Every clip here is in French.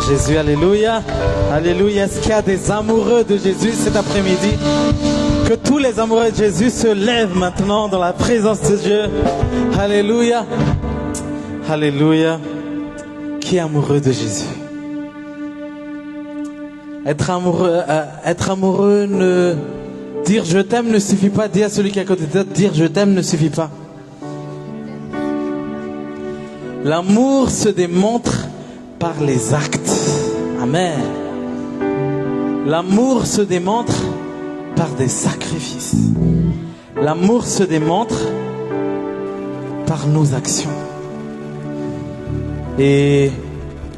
Jésus, alléluia. Alléluia. Est-ce qu'il y a des amoureux de Jésus cet après-midi? Que tous les amoureux de Jésus se lèvent maintenant dans la présence de Dieu. Alléluia. Alléluia. Qui est amoureux de Jésus? Être amoureux, dire je t'aime ne suffit pas. Dire à celui qui est à côté de toi, dire je t'aime ne suffit pas. L'amour se démontre par les actes. Amen. L'amour se démontre par des sacrifices. L'amour se démontre par nos actions. Et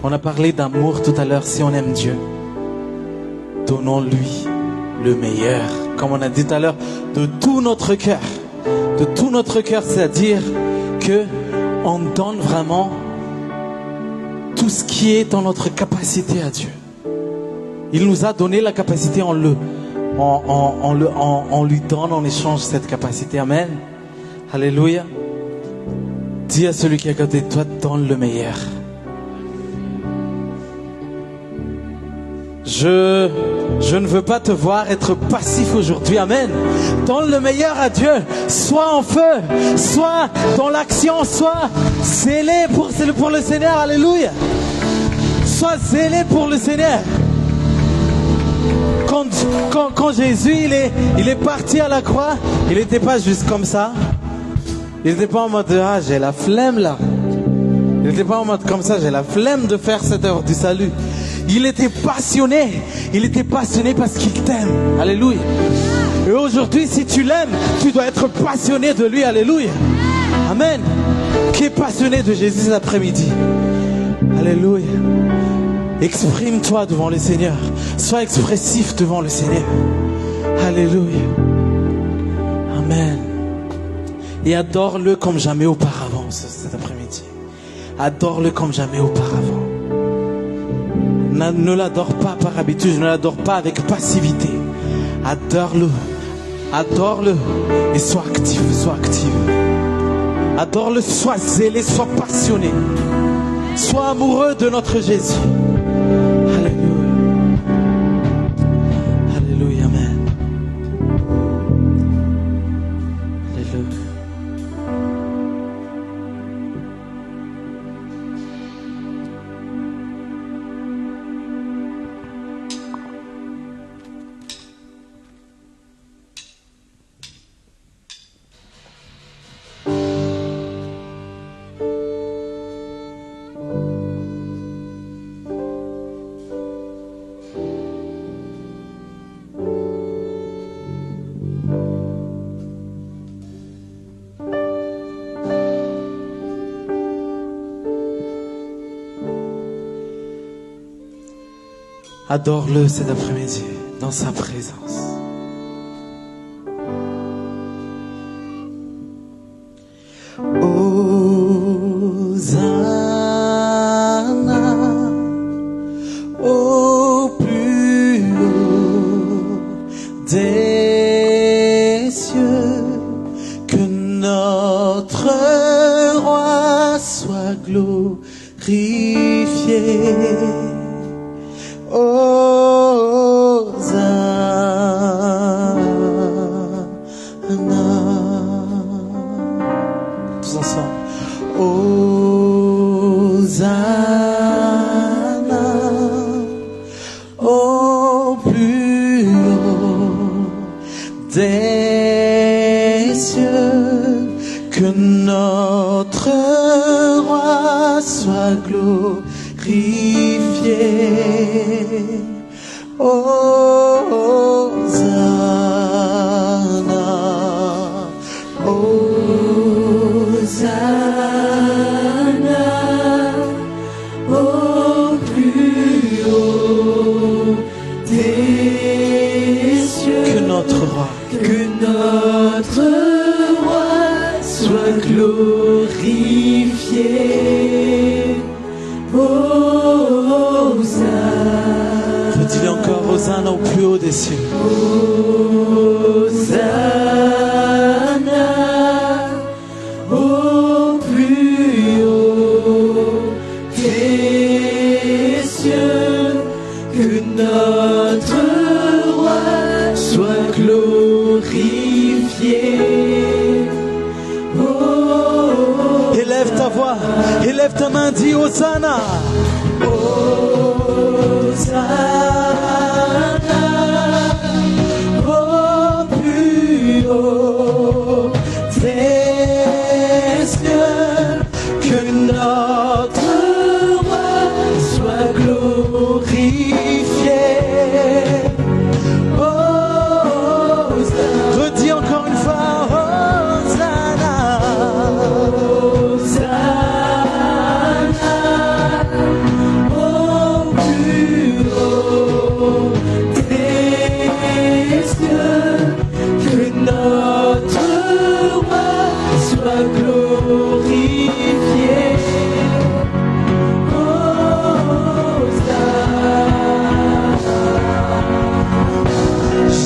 on a parlé d'amour tout à l'heure. Si on aime Dieu, donnons-lui le meilleur. Comme on a dit tout à l'heure, de tout notre cœur. De tout notre cœur, c'est-à-dire que on donne vraiment tout ce qui est dans notre capacité à Dieu. Il nous a donné la capacité, on lui donne en échange cette capacité. Amen. Alléluia. Dis à celui qui est à côté de toi, donne le meilleur. Je ne veux pas te voir être passif aujourd'hui. Amen. Donne le meilleur à Dieu. Sois en feu. Sois dans l'action. Sois zélé pour le Seigneur. Alléluia. Sois zélé pour le Seigneur. Quand Jésus il est parti à la croix, il n'était pas juste comme ça. Il n'était pas en mode ah j'ai la flemme là. Il n'était pas en mode comme ça, j'ai la flemme de faire cette œuvre du salut. Il était passionné. Il était passionné parce qu'il t'aime. Alléluia. Et aujourd'hui, si tu l'aimes, tu dois être passionné de lui. Alléluia. Amen. Qui est passionné de Jésus cet après-midi? Alléluia. Exprime-toi devant le Seigneur. Sois expressif devant le Seigneur. Alléluia. Amen. Et adore-le comme jamais auparavant cet après-midi. Adore-le comme jamais auparavant. Ne l'adore pas par habitude, ne l'adore pas avec passivité. Adore-le. Adore-le et sois actif, sois active. Adore-le, sois zélé, sois passionné. Sois amoureux de notre Jésus. Alléluia. Alléluia, amen. Alléluia. Adore-le cet après-midi dans sa présence. Hosanna au plus haut des cieux, que notre roi soit glorifié. Tous ensemble. Hosanna au plus haut des cieux, que notre roi soit glorifié. Hosanna, Hosanna au plus haut des cieux. Que notre roi soit glorifié. Hosanna. Dis-le encore, Hosanna au plus que notre roi soit glorifié. Oh, élève ta voix, élève ta main, dis Hosanna. Hosanna, au plus haut des cieux, que notre roi soit glorifié. Hosanna. Redis encore une fois, Hosanna.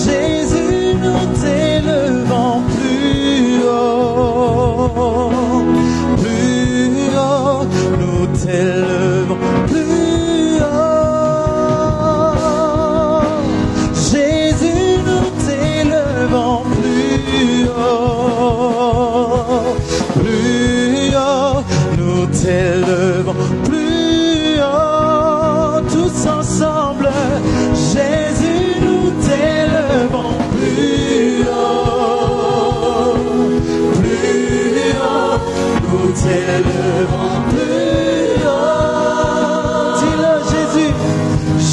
Jésus, nous t'élevons plus haut, nous t'élevons plus haut. Jésus, nous t'élevons plus haut, nous t'élevons plus haut, tous ensemble. Jésus, nous t'élevons plus haut, nous t'élevons plus haut. Dis-le, Jésus,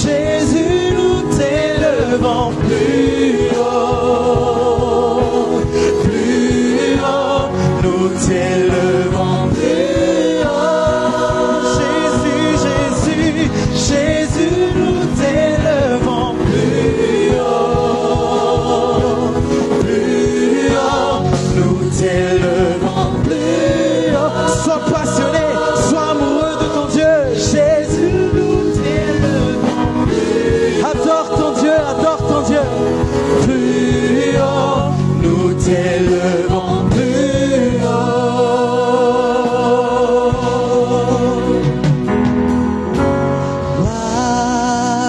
Jésus, nous t'élevons plus haut, nous t'élevons plus haut. Jésus, Jésus, Jésus, nous t'élevons plus haut, nous t'élevons plus haut. Sois passionné, sois amoureux de ton Dieu. Jésus, nous t'élevons plus haut. Adore ton Dieu, adore ton Dieu. Plus haut, nous t'élevons plus haut.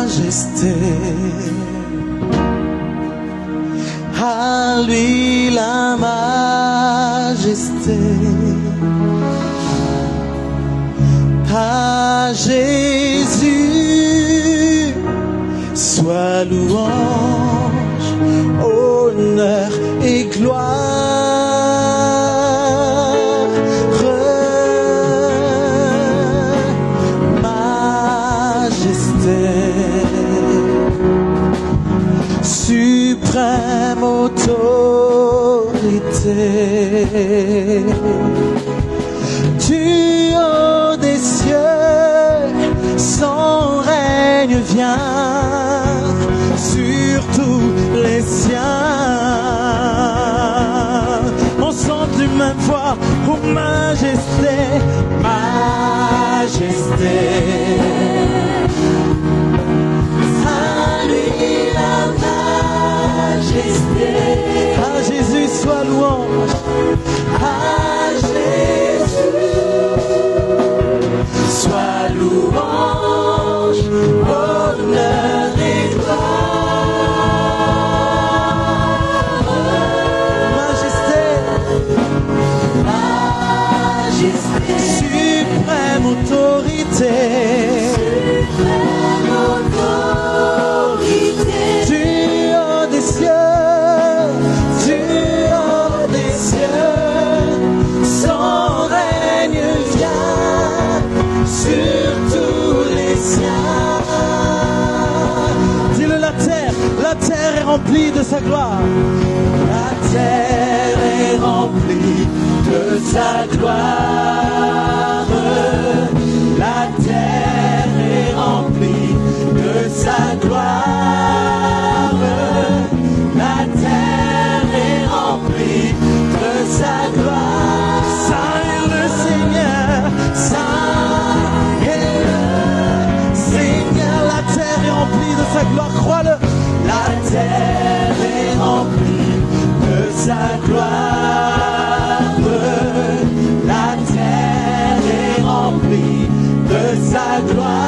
Majesté, à lui la majesté, à Jésus soit louange, honneur et gloire. Majesté, suprême autorité, du haut des cieux, son règne vient sur tous les siens. Ensemble d'une même voix, ô majesté, majesté. À lui la majesté. À Jésus soit louange. À Jésus soit louange, honneur et gloire. Majesté, majesté, suprême autorité, suprême autorité, du haut des cieux, du haut des cieux, son règne vient sur tous les siens. Dis-le, la terre est remplie de sa gloire. La terre est remplie de sa gloire. La terre est remplie de sa gloire. La terre est remplie de sa gloire. Saint est le Seigneur, Saint est le Seigneur. La terre est remplie de sa gloire, crois-le. La terre est remplie de sa gloire. La terre est remplie de sa gloire.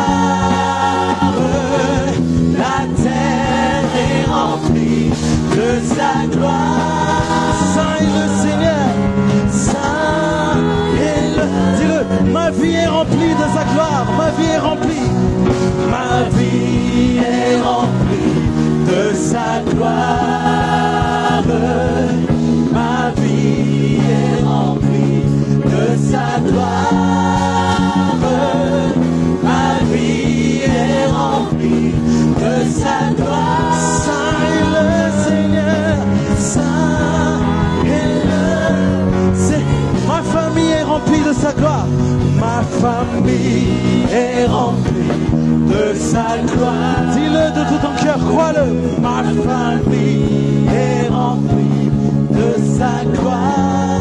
sa gloire. Dis-le de tout ton cœur, crois-le. Ma famille est remplie de sa gloire.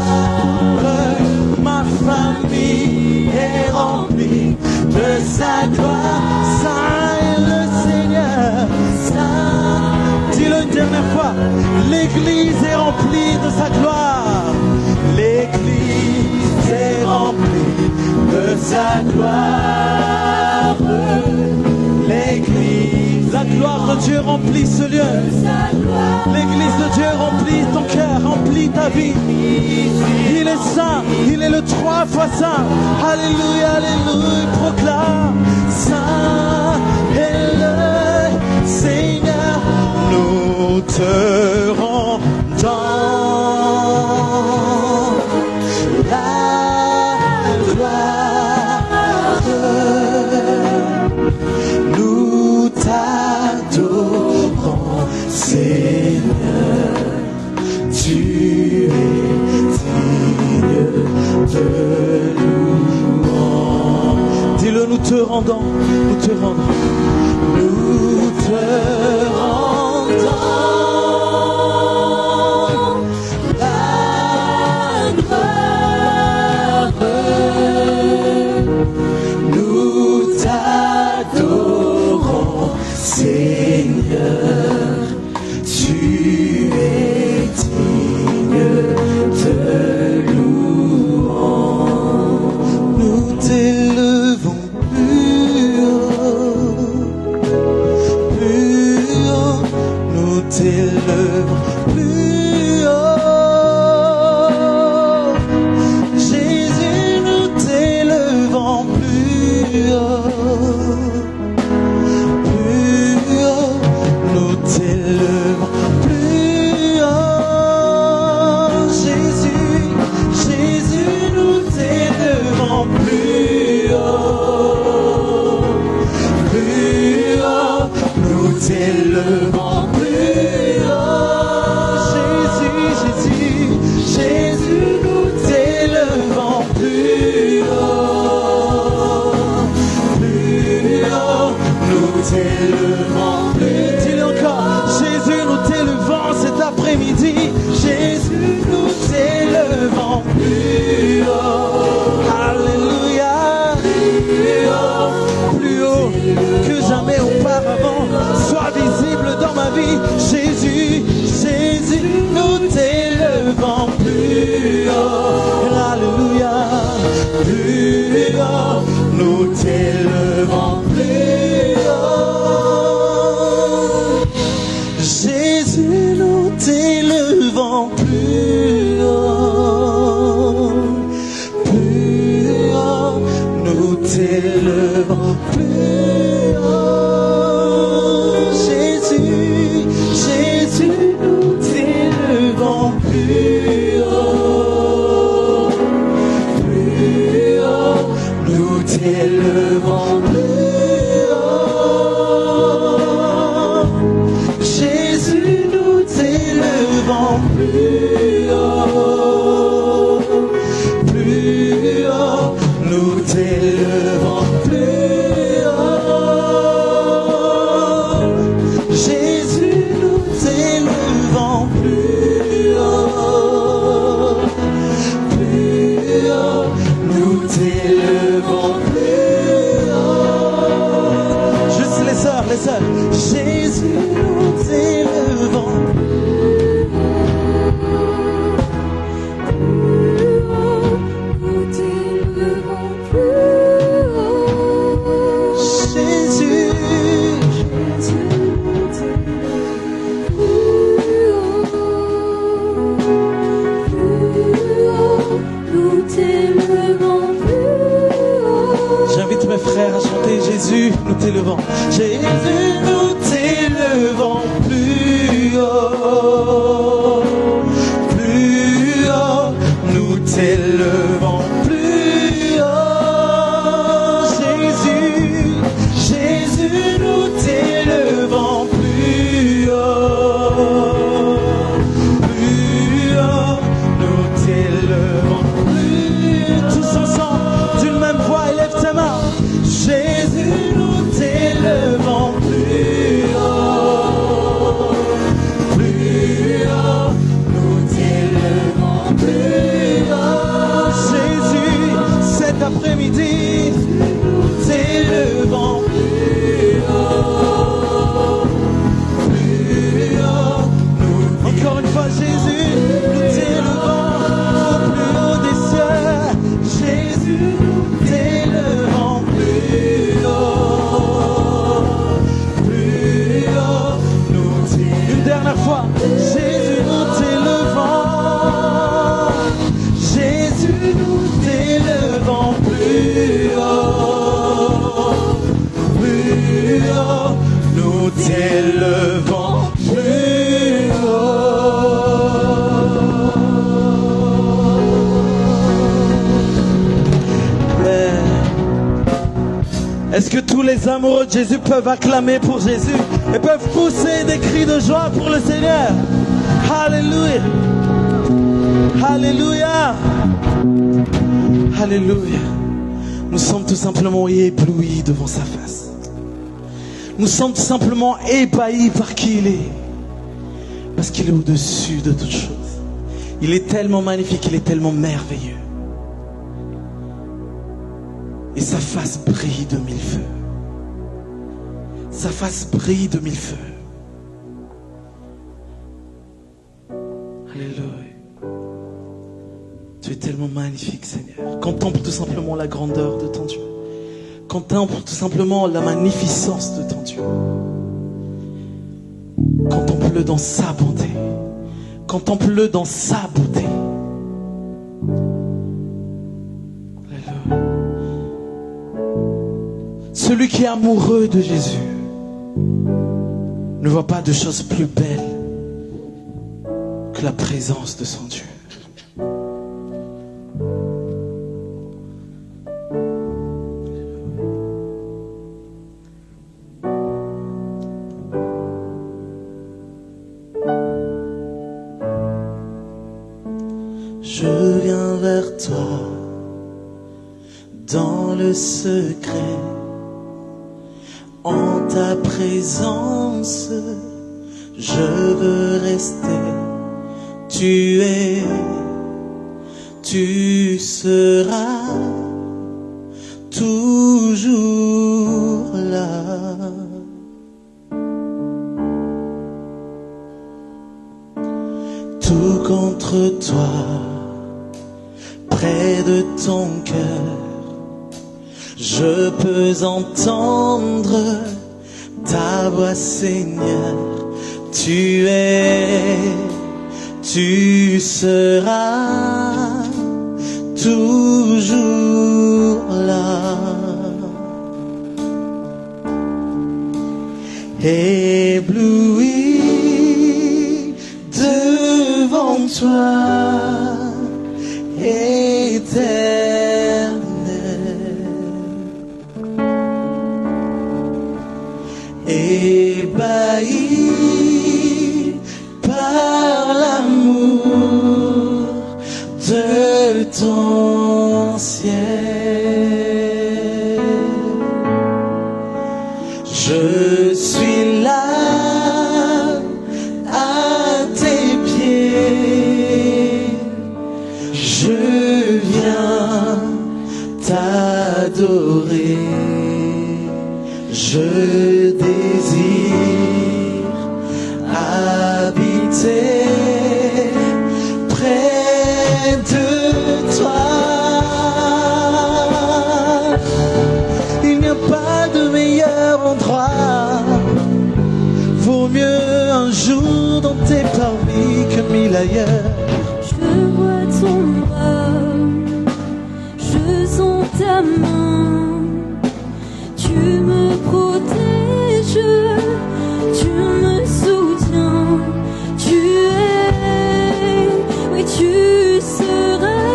Ma famille est remplie de sa gloire. Saint est le Seigneur. Saint. Dis-le une dernière fois. L'église est remplie de sa gloire. L'église est remplie de sa gloire. L'église. La gloire de Dieu remplit ce lieu. L'église de Dieu remplit ton cœur, remplit ta vie. Il est saint, il est le 3 fois saint. Alléluia, alléluia, proclame. Saint est le Seigneur. Nous te rendons la gloire. Nous t'adorons, Seigneur. Tu es digne de louange. Dis-le, nous te rendons, nous te rendons. Nous te rendons la gloire. Nous t'adorons, Seigneur. Tu es digne de louange. Nous t'élevons plus haut, nous t'élevons plus haut. Jésus, nous t'élevons plus haut, nous t'élevons plus haut. Jésus, Jésus, nous t'élevons plus haut, nous t'élevons plus haut. Jésus, Jésus, Jésus, nous t'élevons plus haut, nous t'élevons plus. dis-le encore. Jésus, nous t'élevons cet après-midi. Jésus, nous t'élevons plus haut. Alléluia. Plus haut que jamais auparavant. Sois visible dans ma vie. Jésus, Jésus, nous t'élevons Plus haut, Alléluia. plus haut, nous t'élevons plus haut. Jésus, nous t'élevons plus haut, Nous t'élevons plus haut. Jésus, Jésus, Nous t'élevons plus haut, nous t'élevons plus haut. Jésus, nous t'élevons Plus haut, nous t'élevons plus haut. Jésus, nous t'élevons Plus haut, nous t'élevons plus haut. Juste les sœurs, les sœurs. Jésus, nous t'élevons. J'invite mes frères à chanter Jésus, nous t'élevons. Jésus, nous t'élevons plus haut, Nous t'élevons plus haut. Jésus, Jésus, nous t'élevons plus haut, nous t'élevons plus. Tous ensemble, d'une même voix, élève tes mains. Jésus, nous t'élevons. nous t'élevons plus haut. Est-ce que tous les amoureux de Jésus peuvent acclamer pour Jésus et peuvent pousser des cris de joie pour le Seigneur? Alléluia. Alléluia. Alléluia. Nous sommes tout simplement éblouis devant sa face. Nous sommes tout simplement ébahis par qui il est. Parce qu'il est au-dessus de toutes choses. Il est tellement magnifique, il est tellement merveilleux. Et sa face brille de mille feux. Sa face brille de mille feux. Alléluia. Tu es tellement magnifique, Seigneur. Contemple tout simplement la grandeur de ton Dieu. Contemple tout simplement la magnificence de ton Dieu. Contemple-le dans sa bonté. Contemple-le dans sa beauté. Alléluia. Celui qui est amoureux de Jésus ne voit pas de choses plus belles que la présence de son Dieu. Je viens vers toi dans le secret, en ta présence, je veux rester. Tu es, tu seras toujours là. Tout contre toi, près de ton cœur, je peux entendre ta voix, Seigneur. Tu es, tu seras toujours là. Ébloui devant toi, éternel, ébahi par l'amour de ton ciel. Je suis là à tes pieds, je viens t'adorer. Je désire habiter près de toi. Il n'y a pas de meilleur endroit. Vaut mieux un jour dans tes parvis que mille ailleurs. Je vois ton bras, je sens ta main. Tu me protèges, tu me soutiens. Tu es, oui tu seras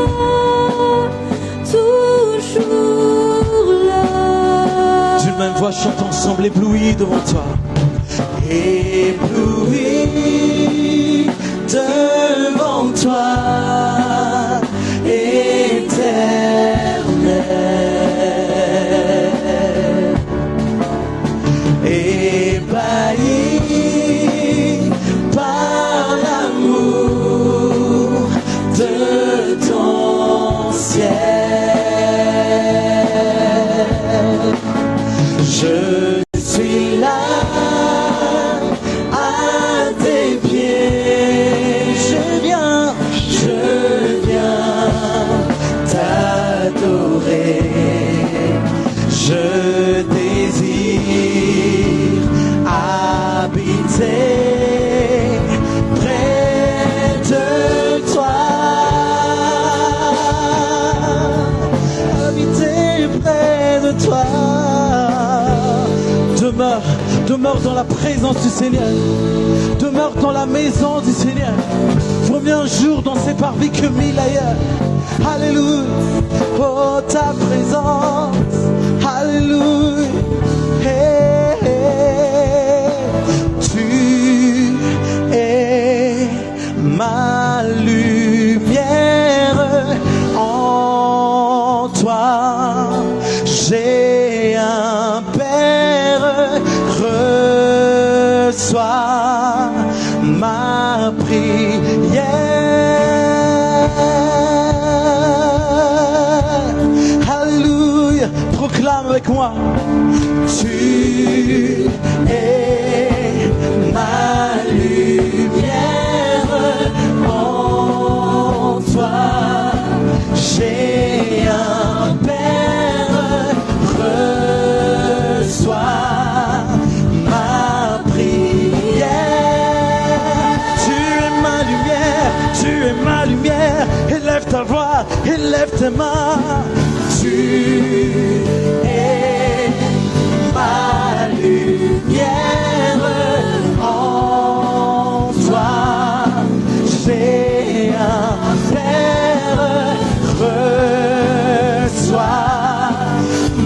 toujours là. D'une même voix, chante ensemble, éblouis devant toi. Ébloui devant toi, éternel, ébahi par l'amour de ton ciel. Je suis là à demeure dans la présence du Seigneur. Demeure dans la maison du Seigneur. Vaut mieux un jour dans ses parvis que 1000 ailleurs. Alléluia. Oh, ta présence. Alléluia. Hey, hey. Tu es ma lumière. En toi, j'ai un Père. Reçois ma prière. Alléluia. Proclame avec moi. Tu es ma lumière. En toi, j'ai un Père. Reçois ma prière. Tu es ma lumière, tu es ma lumière. Élève ta voix, élève tes mains. Tu es ma lumière. En toi, j'ai un Père. Reçois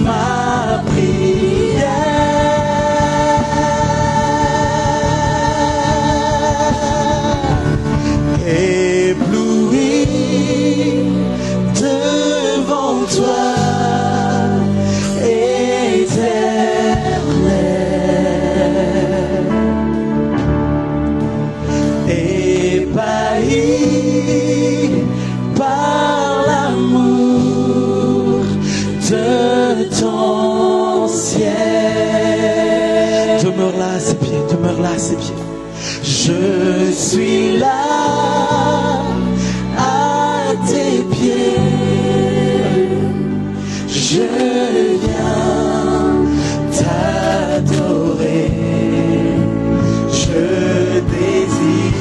ma prière. Ébloui devant toi, éternel, ébahi par l'amour de ton ciel. Demeure là à ses pieds, demeure là à ses pieds. Je suis là à tes pieds. Je viens t'adorer. Je désire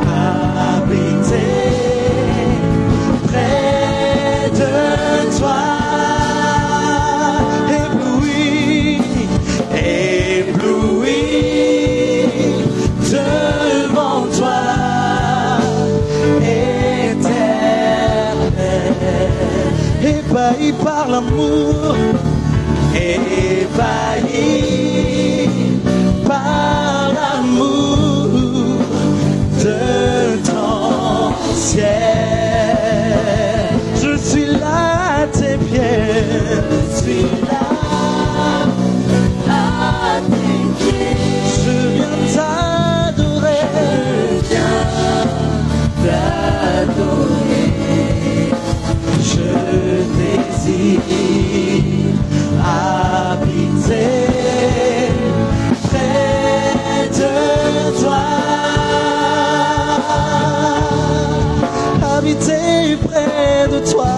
habiter près de toi. Ébloui, ébloui devant toi, éternel, ébahi par l'amour, ébahi par l'amour de ton ciel. Je suis là à tes pieds, je suis là à tes pieds. Je viens t'adorer, je viens t'adorer. Je désire habiter près de toi. Habiter près de toi.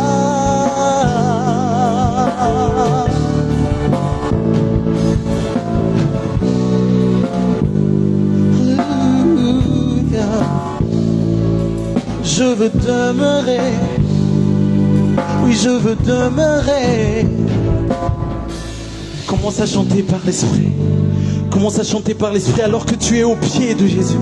Alléluia. Je veux demeurer. Oui, je veux demeurer. Commence à chanter par l'Esprit. Commence à chanter par l'Esprit alors que tu es au pied de Jésus.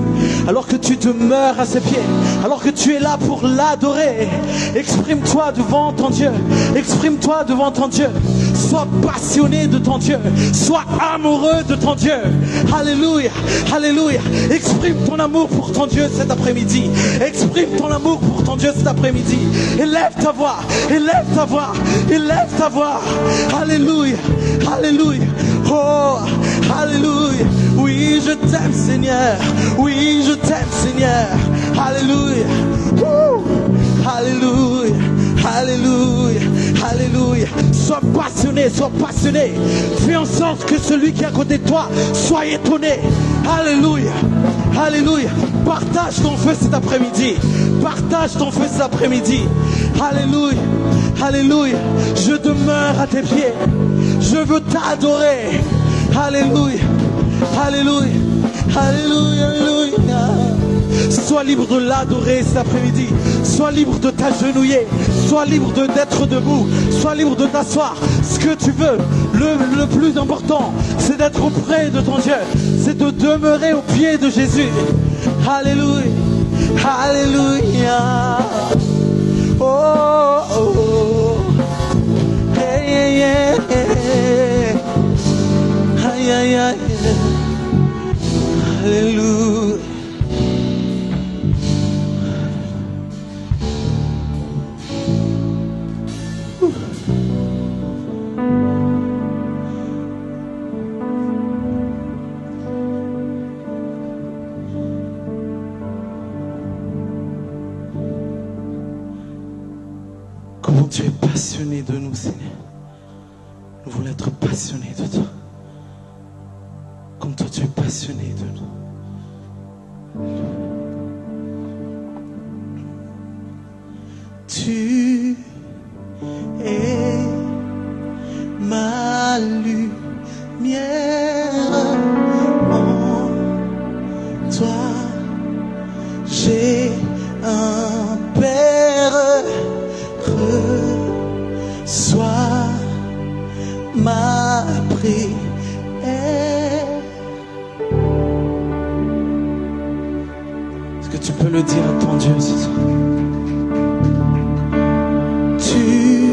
Alors que tu demeures à ses pieds. Alors que tu es là pour l'adorer. Exprime-toi devant ton Dieu. Exprime-toi devant ton Dieu. Sois passionné de ton Dieu. Sois amoureux de ton Dieu. Alléluia. Alléluia. Exprime ton amour pour ton Dieu cet après-midi. Exprime ton amour pour ton Dieu cet après-midi. Élève ta voix. Élève ta voix. Élève ta voix. Alléluia. Alléluia. Oh, alléluia. Oui, je t'aime, Seigneur. Oui, je t'aime, Seigneur. Alléluia. Alléluia. Alléluia. Alléluia. Sois passionné, sois passionné. Fais en sorte que celui qui est à côté de toi soit étonné. Alléluia. Alléluia. Partage ton feu cet après-midi. Partage ton feu cet après-midi. Alléluia. Alléluia. Je demeure à tes pieds. Je veux t'adorer. Alléluia. Alléluia. Alléluia. Alléluia. Sois libre de l'adorer cet après-midi. Sois libre de t'agenouiller. Sois libre d'être debout. Sois libre de t'asseoir. Ce que tu veux. Le plus important, c'est d'être auprès de ton Dieu. C'est de demeurer au pied de Jésus. Alléluia. Alléluia. Oh, oh, oh. Hey, hey, hey, hey. Aïe, aïe, aïe. Alléluia. Comment tu es passionné de nous, Seigneur. Nous voulons être passionnés de toi. Comme toi, tu es passionné de nous. Tu es ma lumière, en toi j'ai un Père, reçois ma prière. Est-ce que tu peux le dire à ton Dieu ce soir? Tu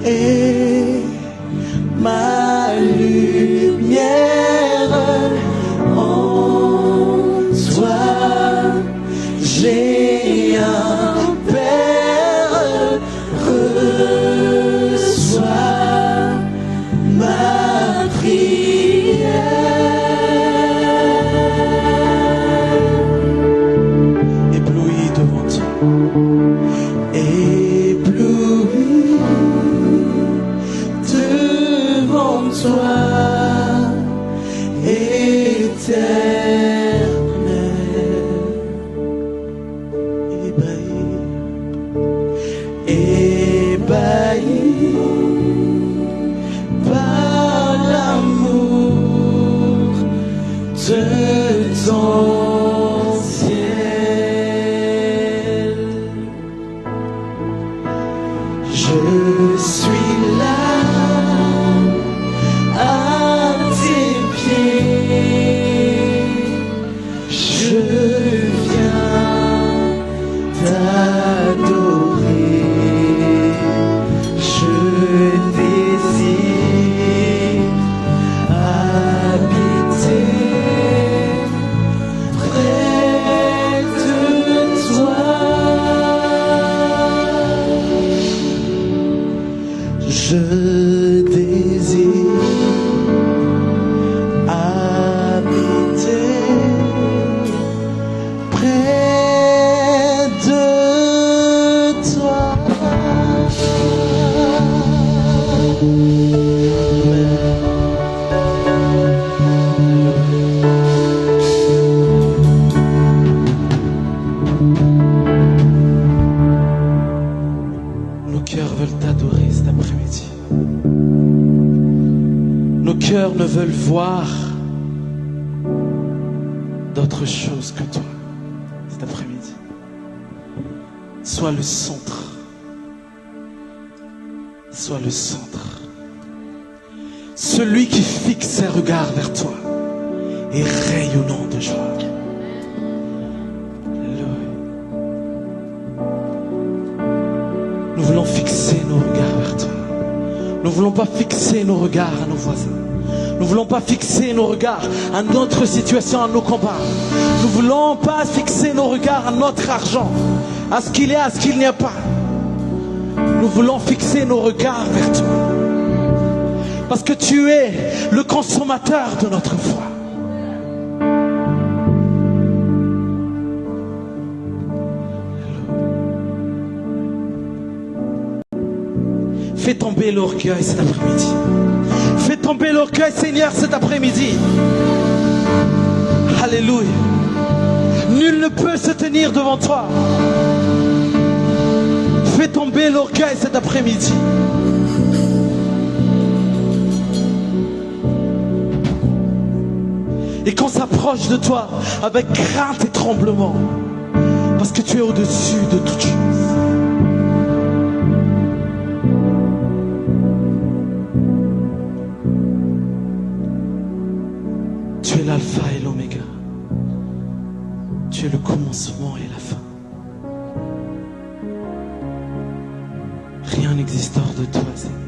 es ma lumière, en toi j'ai un Père, reçois ma prière. Ébloui devant toi. Ébloui devant toi, éternel. Ébahi par l'amour de ton ciel. Je suis là à tes pieds, je viens t'adorer, je désire habiter près de toi. Je désire habiter près de toi. Nos cœurs veulent t'adorer cet après-midi. Nos cœurs ne veulent voir d'autre chose que toi cet après-midi. Sois le centre. Sois le centre. Celui qui fixe ses regards vers toi et rayonnant de joie. Alléluia. Nous voulons fixer nos regards vers toi. Nous ne voulons pas fixer nos regards à nos voisins. Nous ne voulons pas fixer nos regards à notre situation, à nos combats. Nous ne voulons pas fixer nos regards à notre argent, à ce qu'il y a, à ce qu'il n'y a pas. Nous voulons fixer nos regards vers toi. Parce que tu es le consommateur de notre foi. Fais tomber l'orgueil cet après-midi. Fais tomber l'orgueil, Seigneur, cet après-midi. Alléluia. Nul ne peut se tenir devant toi. Fais tomber l'orgueil cet après-midi. et qu'on s'approche de toi avec crainte et tremblement, parce que tu es au-dessus de toute chose. Tu es l'alpha et l'oméga. Tu es le commencement et la fin. Rien n'existe hors de toi, Seigneur.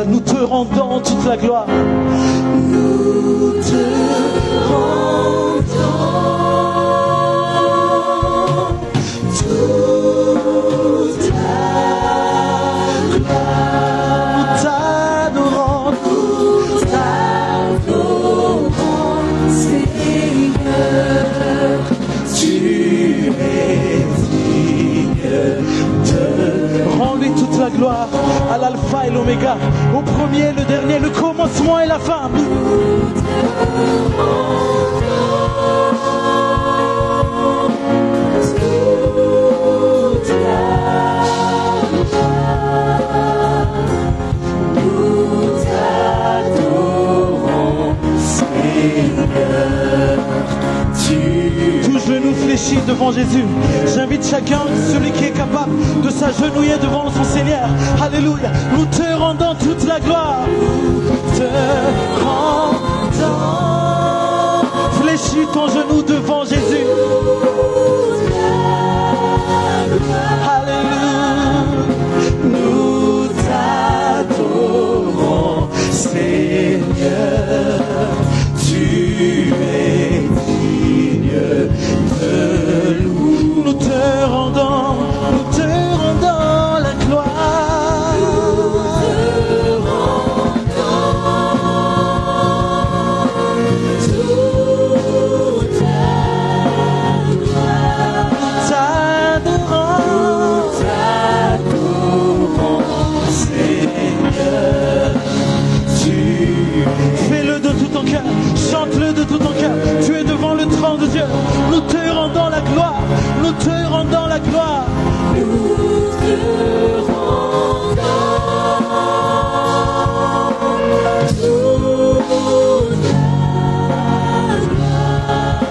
Nous te rendons toute la gloire. Nous te rendons toute la gloire. Nous t'adorons, Seigneur. Tu es digne de... Rends-lui toute la gloire, à l'alpha et l'oméga, au premier, le dernier, le commencement et la fin. Tout genou fléchi devant Jésus. J'invite chacun, celui qui est capable, de s'agenouiller devant son Seigneur. Alléluia. Nous te rendons toute la gloire. Te rendons. Fléchis ton genou devant Jésus. Alléluia. Nous t'adorons, Seigneur. Tu es digne de rendons la gloire, nous te rendons la gloire. Nous te rendons toute la gloire.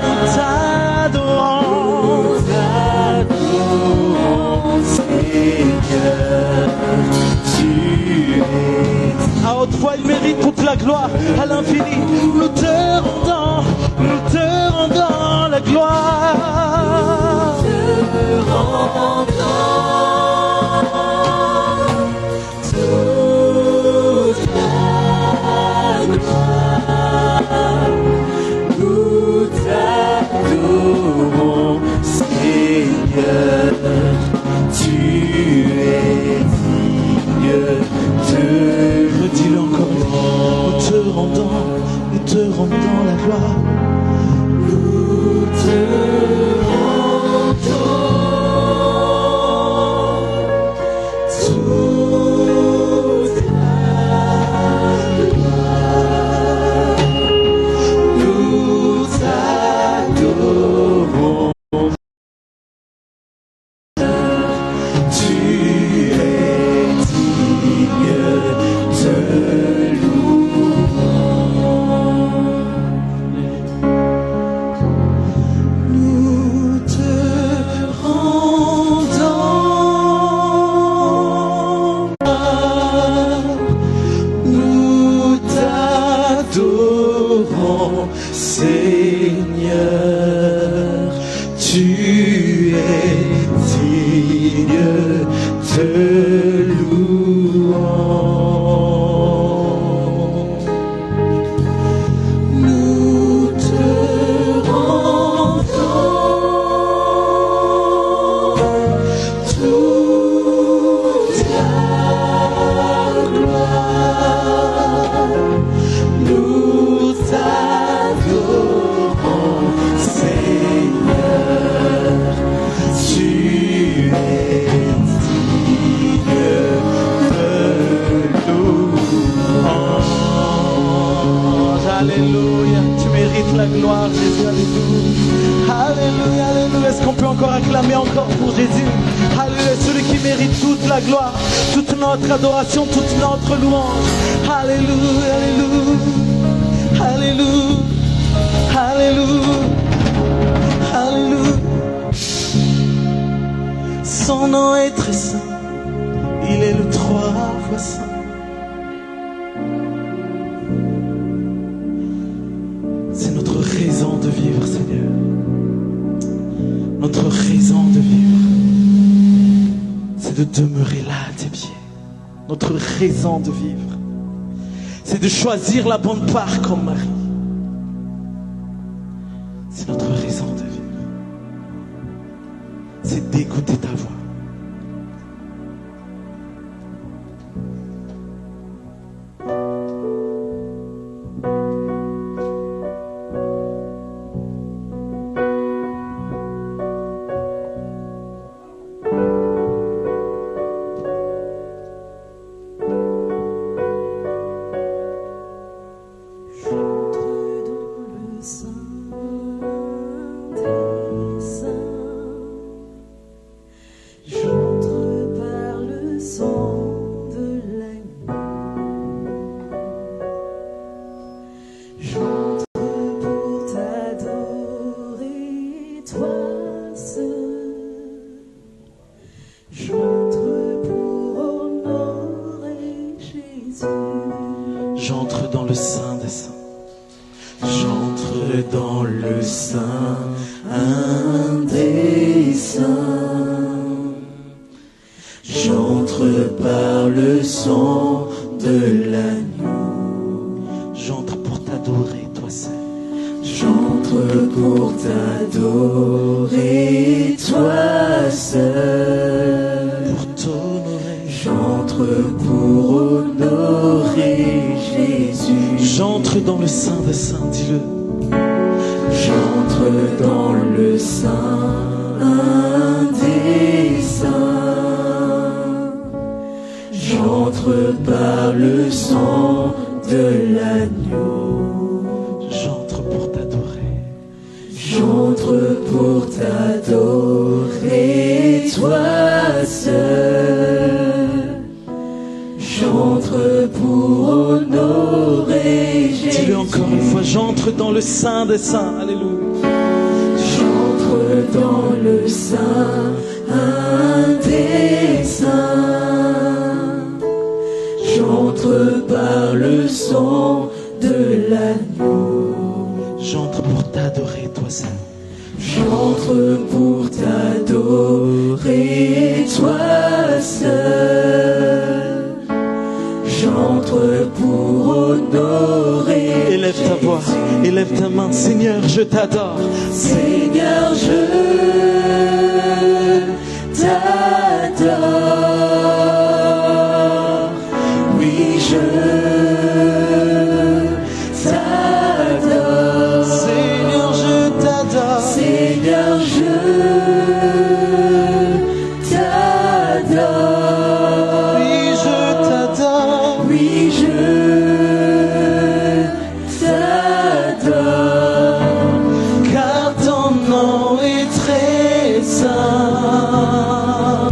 Nous t'adorons, Seigneur, tu es. À haute voix, il mérite toute la gloire à l'infini. Nous te rendons la gloire. Te rendons toute la gloire. Nous t'adorons, Seigneur, tu es digne de. Redis-le encore. Nous te rendons la gloire. Nous te rendons toute la gloire. Nous t'adorons. Tu es digne de nous te rendons. Nous t'adorons, Seigneur, tu es digne de louange. Nous te rendons toute la gloire. Nous t'adorons, Seigneur, tu es digne de louange. Alléluia, tu mérites la gloire, Jésus, alléluia. Alléluia, alléluia. Est-ce qu'on peut encore acclamer encore pour Jésus? Alléluia, celui qui mérite toute la gloire, toute notre adoration, toute notre louange. Alléluia, alléluia. Alléluia, alléluia, alléluia. Son nom est très saint, il est le 3 fois saint. C'est notre raison de vivre, Seigneur. Notre raison de vivre, c'est de demeurer là à tes pieds. Notre raison de vivre, c'est de choisir la bonne part comme Marie. C'est notre raison de vivre. C'est d'écouter ta voix. J'entre dans le sein des saints. J'entre dans le sein des saints. J'entre par le sang de l'agneau. J'entre pour t'adorer, toi seul. J'entre pour t'adorer, toi seul. Pour t'honorer. J'entre pour honorer Jésus. J'entre dans le sein des saints, dis-le. J'entre dans le sein des saints. J'entre par le sang de l'agneau. J'entre pour t'adorer. J'entre J'entre pour t'adorer, toi seul. J'entre pour honorer Jésus. Dis-le encore une fois, j'entre dans le sein des saints. Alléluia. J'entre dans le sein des saints. J'entre par le sang de l'agneau. J'entre pour t'adorer, toi seul. J'entre pour t'adorer, toi seul. J'entre pour honorer. Élève ta voix, élève ta main. Seigneur, je t'adore. Seigneur, je t'adore. Oui, je t'adore. Seigneur, je t'adore. Seigneur, je t'adore. Oui, je t'adore. Oui, je t'adore. Car ton nom est très saint,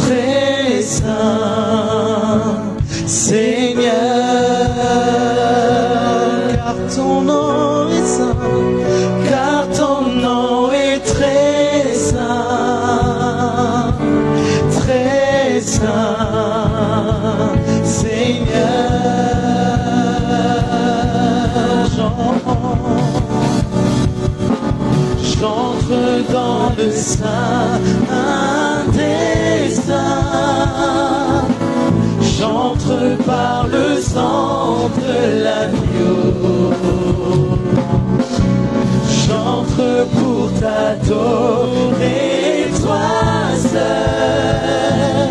très saint, Seigneur. Car ton nom est saint, car ton nom est très saint, très saint, Seigneur. J'entre dans le sein des saints. J'entre par le sang de l'agneau. J'entre pour t'adorer, toi seul.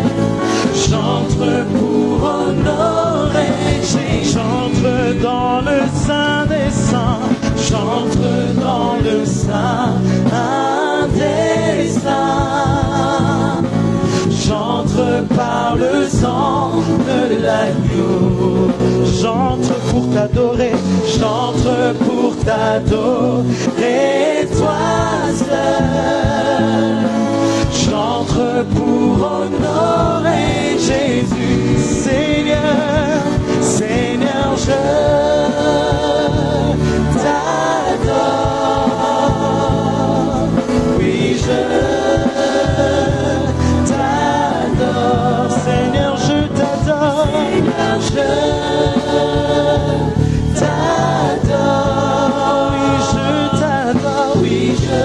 J'entre pour honorer Jésus. J'entre dans le sein des saints. J'entre dans le sein des saints. J'entre par le sang de l'agneau. J'entre pour t'adorer. J'entre pour t'adorer, toi seul. J'entre pour honorer Jésus. Seigneur, Seigneur, je t'adore. Oui, je t'adore. Seigneur, je t'adore. Seigneur, je t'adore. Oui, je t'adore. Oui, je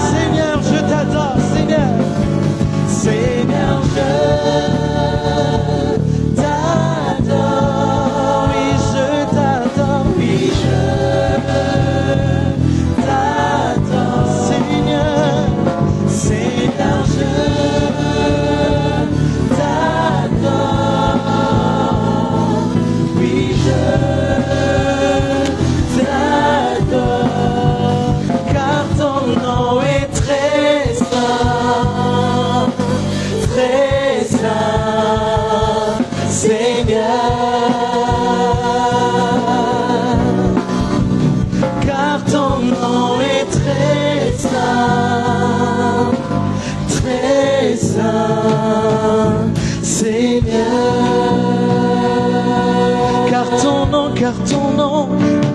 Seigneur, je t'adore. Seigneur, Seigneur, je t'adore. oui, je t'adore. Oui, je t'adore. Seigneur, Seigneur, je t'adore. Oui, je t'adore. car ton nom est très saint, très saint, Seigneur. Car ton nom est très saint, très saint, Seigneur.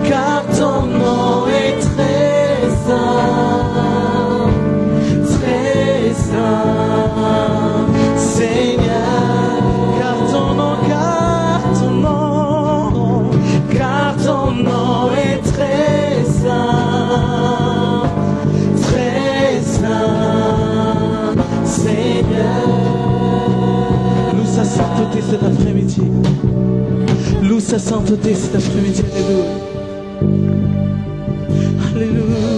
Car ton nom est très saint, très saint, Seigneur. Car ton nom est très saint, très saint, Seigneur. Loue sa sainteté cet après-midi. Loue sa sainteté cet après-midi. Alléluia. Alléluia.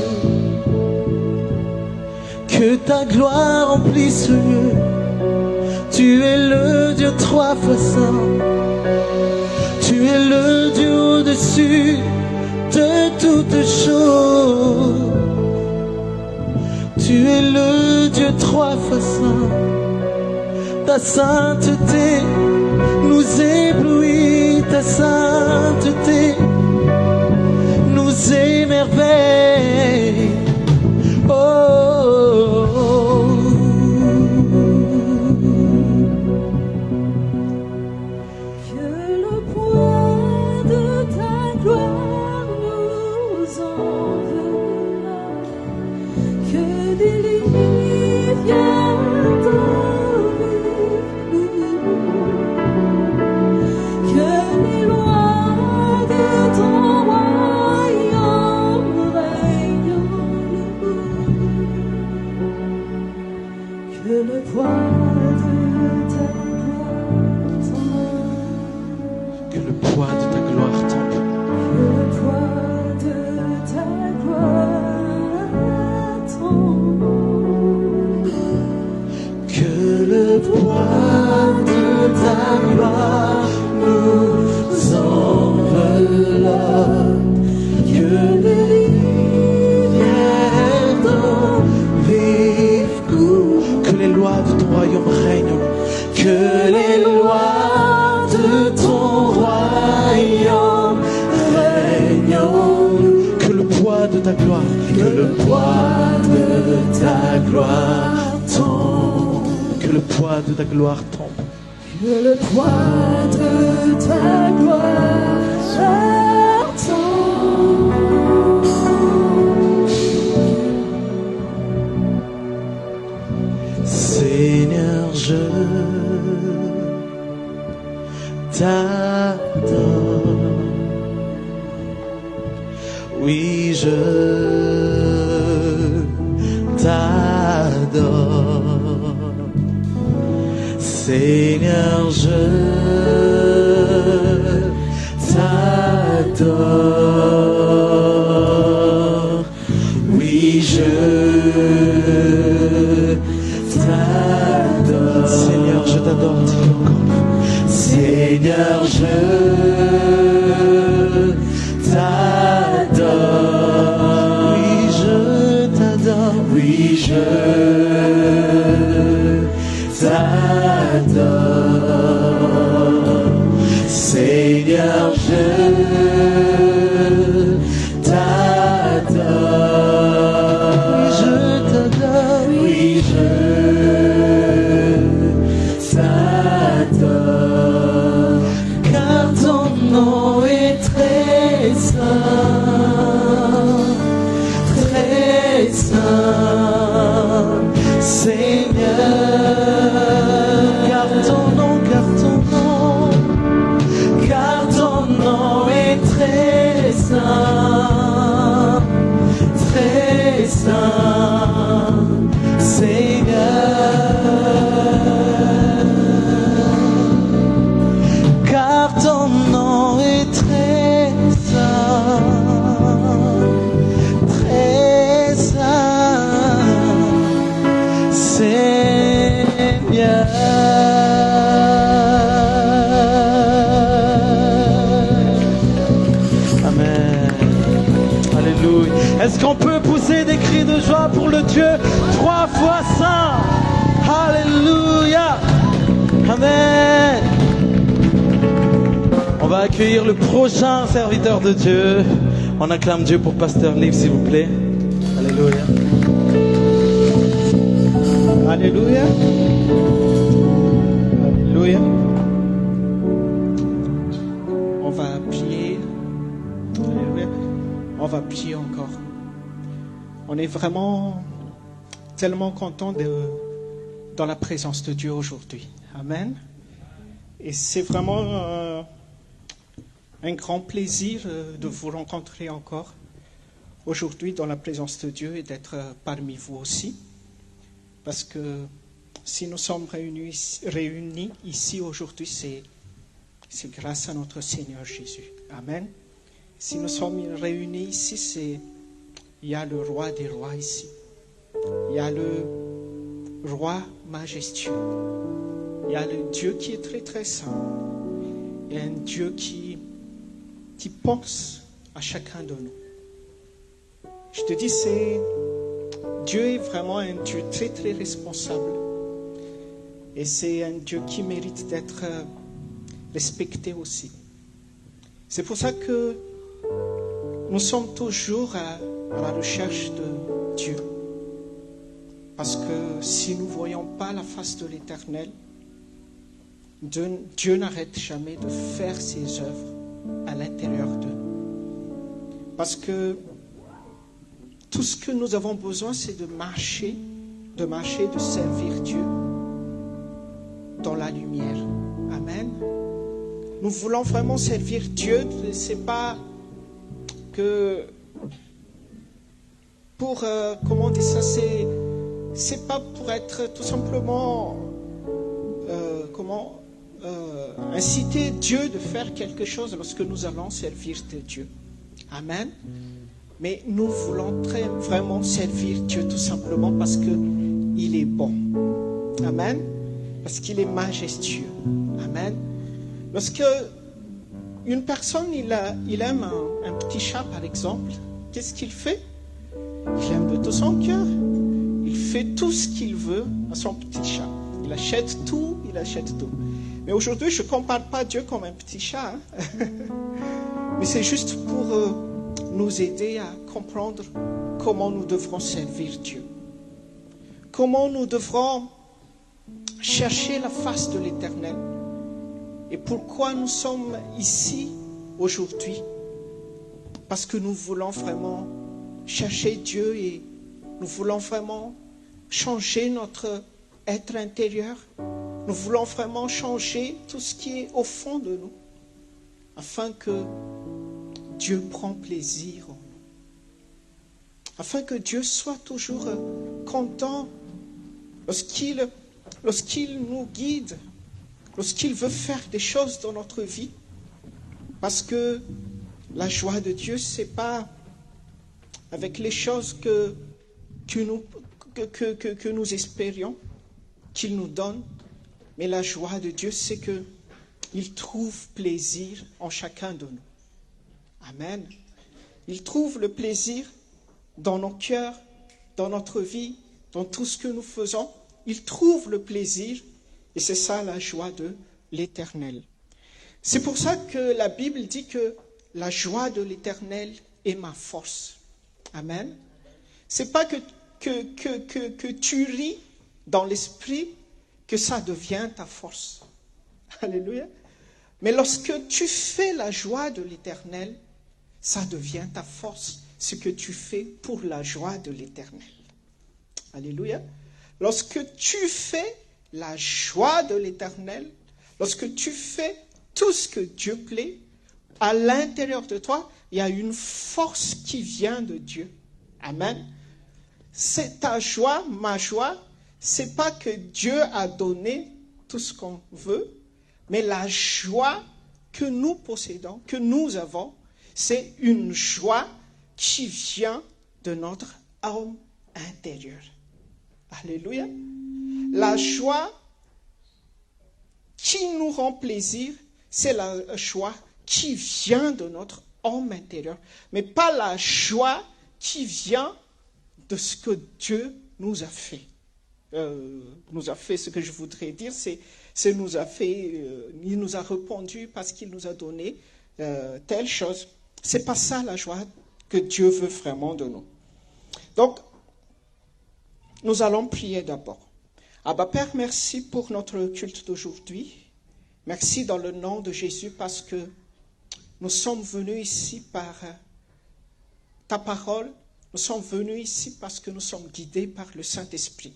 Que ta gloire remplisse le lieu. Tu es le Dieu trois fois saint. Tu es le Dieu au-dessus de toutes choses. Tu es le Dieu trois fois saint. Ta sainteté nous éblouit, ta sainteté nous émerveille. Est-ce qu'on peut pousser des cris de joie pour le Dieu 3 fois saint? Alléluia. Amen. On va accueillir le prochain serviteur de Dieu. On acclame Dieu pour Pasteur Liv, s'il vous plaît. Alléluia. Alléluia. Alléluia. On va prier. Alléluia. On va prier encore. On est vraiment tellement content dans la présence de Dieu aujourd'hui. Amen. Et c'est vraiment un grand plaisir de vous rencontrer encore aujourd'hui dans la présence de Dieu et d'être parmi vous aussi. Parce que si nous sommes réunis ici aujourd'hui, c'est grâce à notre Seigneur Jésus. Amen. Si nous sommes réunis ici, il y a le roi des rois ici. Il y a le roi majestueux. Il y a le Dieu qui est très très saint. Il y a un Dieu qui pense à chacun de nous. Je te dis, Dieu est vraiment un Dieu très très responsable. Et c'est un Dieu qui mérite d'être respecté aussi. C'est pour ça que nous sommes toujours à la recherche de Dieu. Parce que si nous ne voyons pas la face de l'Éternel, Dieu n'arrête jamais de faire ses œuvres à l'intérieur de nous. Parce que tout ce que nous avons besoin, c'est de marcher, de servir Dieu dans la lumière. Amen. Nous voulons vraiment servir Dieu. C'est pas que pour, comment on dit ça, c'est pas pour être tout simplement, inciter Dieu de faire quelque chose lorsque nous allons servir de Dieu. Amen. Mais nous voulons vraiment servir Dieu tout simplement parce qu'il est bon. Amen. Parce qu'il est majestueux. Amen. Lorsque une personne, il aime un petit chat par exemple, qu'est-ce qu'il fait? Il aime de tout son cœur. Il fait tout ce qu'il veut à son petit chat. Il achète tout. Mais aujourd'hui, je ne compare pas Dieu comme un petit chat. Hein? Mais c'est juste pour nous aider à comprendre comment nous devrons servir Dieu. Comment nous devrons chercher la face de l'Éternel. Et pourquoi nous sommes ici aujourd'hui? Parce que nous voulons vraiment chercher Dieu et nous voulons vraiment changer notre être intérieur. Nous voulons vraiment changer tout ce qui est au fond de nous, afin que Dieu prenne plaisir en nous. Afin que Dieu soit toujours content lorsqu'il nous guide, lorsqu'il veut faire des choses dans notre vie. Parce que la joie de Dieu, c'est pas avec les choses que nous espérions qu'il nous donne. Mais la joie de Dieu, c'est qu'il trouve plaisir en chacun de nous. Amen. Il trouve le plaisir dans nos cœurs, dans notre vie, dans tout ce que nous faisons. Il trouve le plaisir et c'est ça la joie de l'Éternel. C'est pour ça que la Bible dit que la joie de l'Éternel est ma force. Amen. C'est pas que tu ris dans l'esprit que ça devient ta force. Alléluia. Mais lorsque tu fais la joie de l'Éternel, ça devient ta force, ce que tu fais pour la joie de l'Éternel. Alléluia. Lorsque tu fais la joie de l'Éternel, lorsque tu fais tout ce que Dieu plaît, à l'intérieur de toi, il y a une force qui vient de Dieu. Amen. C'est ta joie, ma joie. C'est pas que Dieu a donné tout ce qu'on veut, mais la joie que nous possédons, que nous avons, c'est une joie qui vient de notre âme intérieure. Alléluia. La joie qui nous rend plaisir, c'est la joie qui vient de notre âme intérieure, mais pas la joie qui vient de ce que Dieu nous a fait. Ce que je voudrais dire, il nous a répondu parce qu'il nous a donné telle chose. C'est pas ça la joie que Dieu veut vraiment de nous. Donc, nous allons prier d'abord. Abba Père, merci pour notre culte d'aujourd'hui. Merci dans le nom de Jésus parce que nous sommes venus ici par ta parole. Nous sommes venus ici parce que nous sommes guidés par le Saint-Esprit.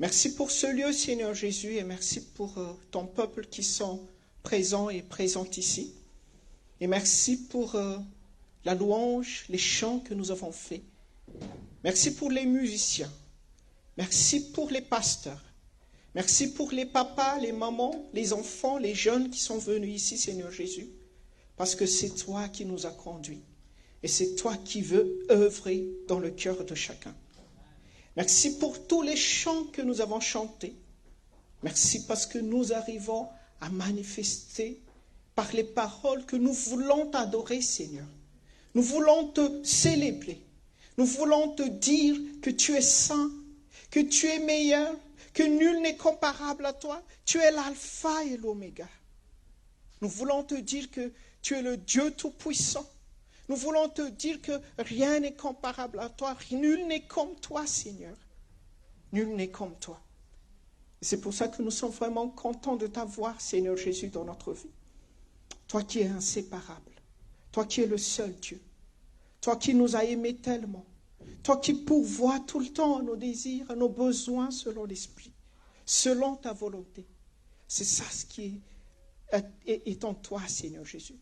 Merci pour ce lieu, Seigneur Jésus, et merci pour ton peuple qui sont présents et présents ici. Et merci pour la louange, les chants que nous avons faits. Merci pour les musiciens. Merci pour les pasteurs. Merci pour les papas, les mamans, les enfants, les jeunes qui sont venus ici, Seigneur Jésus. Parce que c'est toi qui nous as conduits. Et c'est toi qui veux œuvrer dans le cœur de chacun. Merci pour tous les chants que nous avons chantés. Merci parce que nous arrivons à manifester par les paroles que nous voulons t'adorer, Seigneur. Nous voulons te célébrer. Nous voulons te dire que tu es saint, que tu es meilleur, que nul n'est comparable à toi. Tu es l'alpha et l'oméga. Nous voulons te dire que tu es le Dieu tout-puissant. Nous voulons te dire que rien n'est comparable à toi. Nul n'est comme toi, Seigneur. Nul n'est comme toi. Et c'est pour ça que nous sommes vraiment contents de t'avoir, Seigneur Jésus, dans notre vie. Toi qui es inséparable. Toi qui es le seul Dieu. Toi qui nous as aimés tellement. Toi qui pourvois tout le temps à nos désirs, à nos besoins selon l'Esprit, selon ta volonté. C'est ça ce qui est en toi, Seigneur Jésus.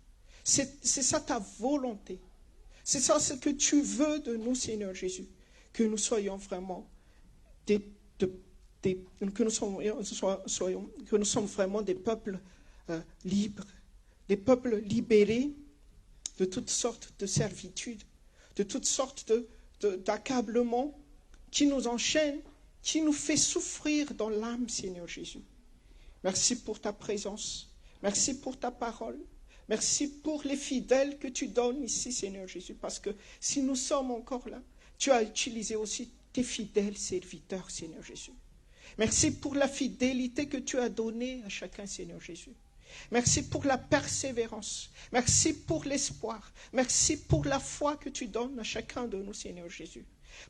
C'est ça ta volonté. C'est ça ce que tu veux de nous, Seigneur Jésus. Que nous soyons vraiment que nous sommes vraiment des peuples libres, des peuples libérés de toutes sortes de servitudes, de toutes sortes d'accablements qui nous enchaînent, qui nous fait souffrir dans l'âme, Seigneur Jésus. Merci pour ta présence, merci pour ta parole, merci pour les fidèles que tu donnes ici, Seigneur Jésus, parce que si nous sommes encore là, tu as utilisé aussi tes fidèles serviteurs, Seigneur Jésus. Merci pour la fidélité que tu as donnée à chacun, Seigneur Jésus. Merci pour la persévérance. Merci pour l'espoir. Merci pour la foi que tu donnes à chacun de nous, Seigneur Jésus.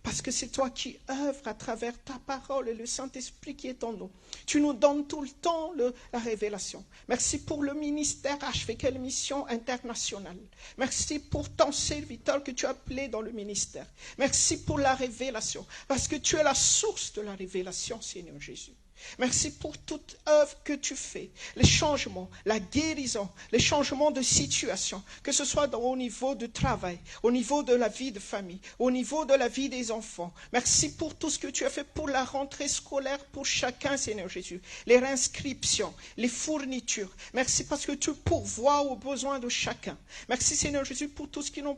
Parce que c'est toi qui œuvres à travers ta parole et le Saint-Esprit qui est en nous. Tu nous donnes tout le temps la révélation. Merci pour le ministère HVK Mission Internationale. Merci pour ton serviteur que tu as appelé dans le ministère. Merci pour la révélation. Parce que tu es la source de la révélation, Seigneur Jésus. Merci pour toute œuvre que tu fais, les changements, la guérison, les changements de situation, que ce soit au niveau du travail, au niveau de la vie de famille, au niveau de la vie des enfants. Merci pour tout ce que tu as fait pour la rentrée scolaire pour chacun, Seigneur Jésus, les réinscriptions, les fournitures. Merci parce que tu pourvois aux besoins de chacun. Merci, Seigneur Jésus, pour tout ce qui n'ont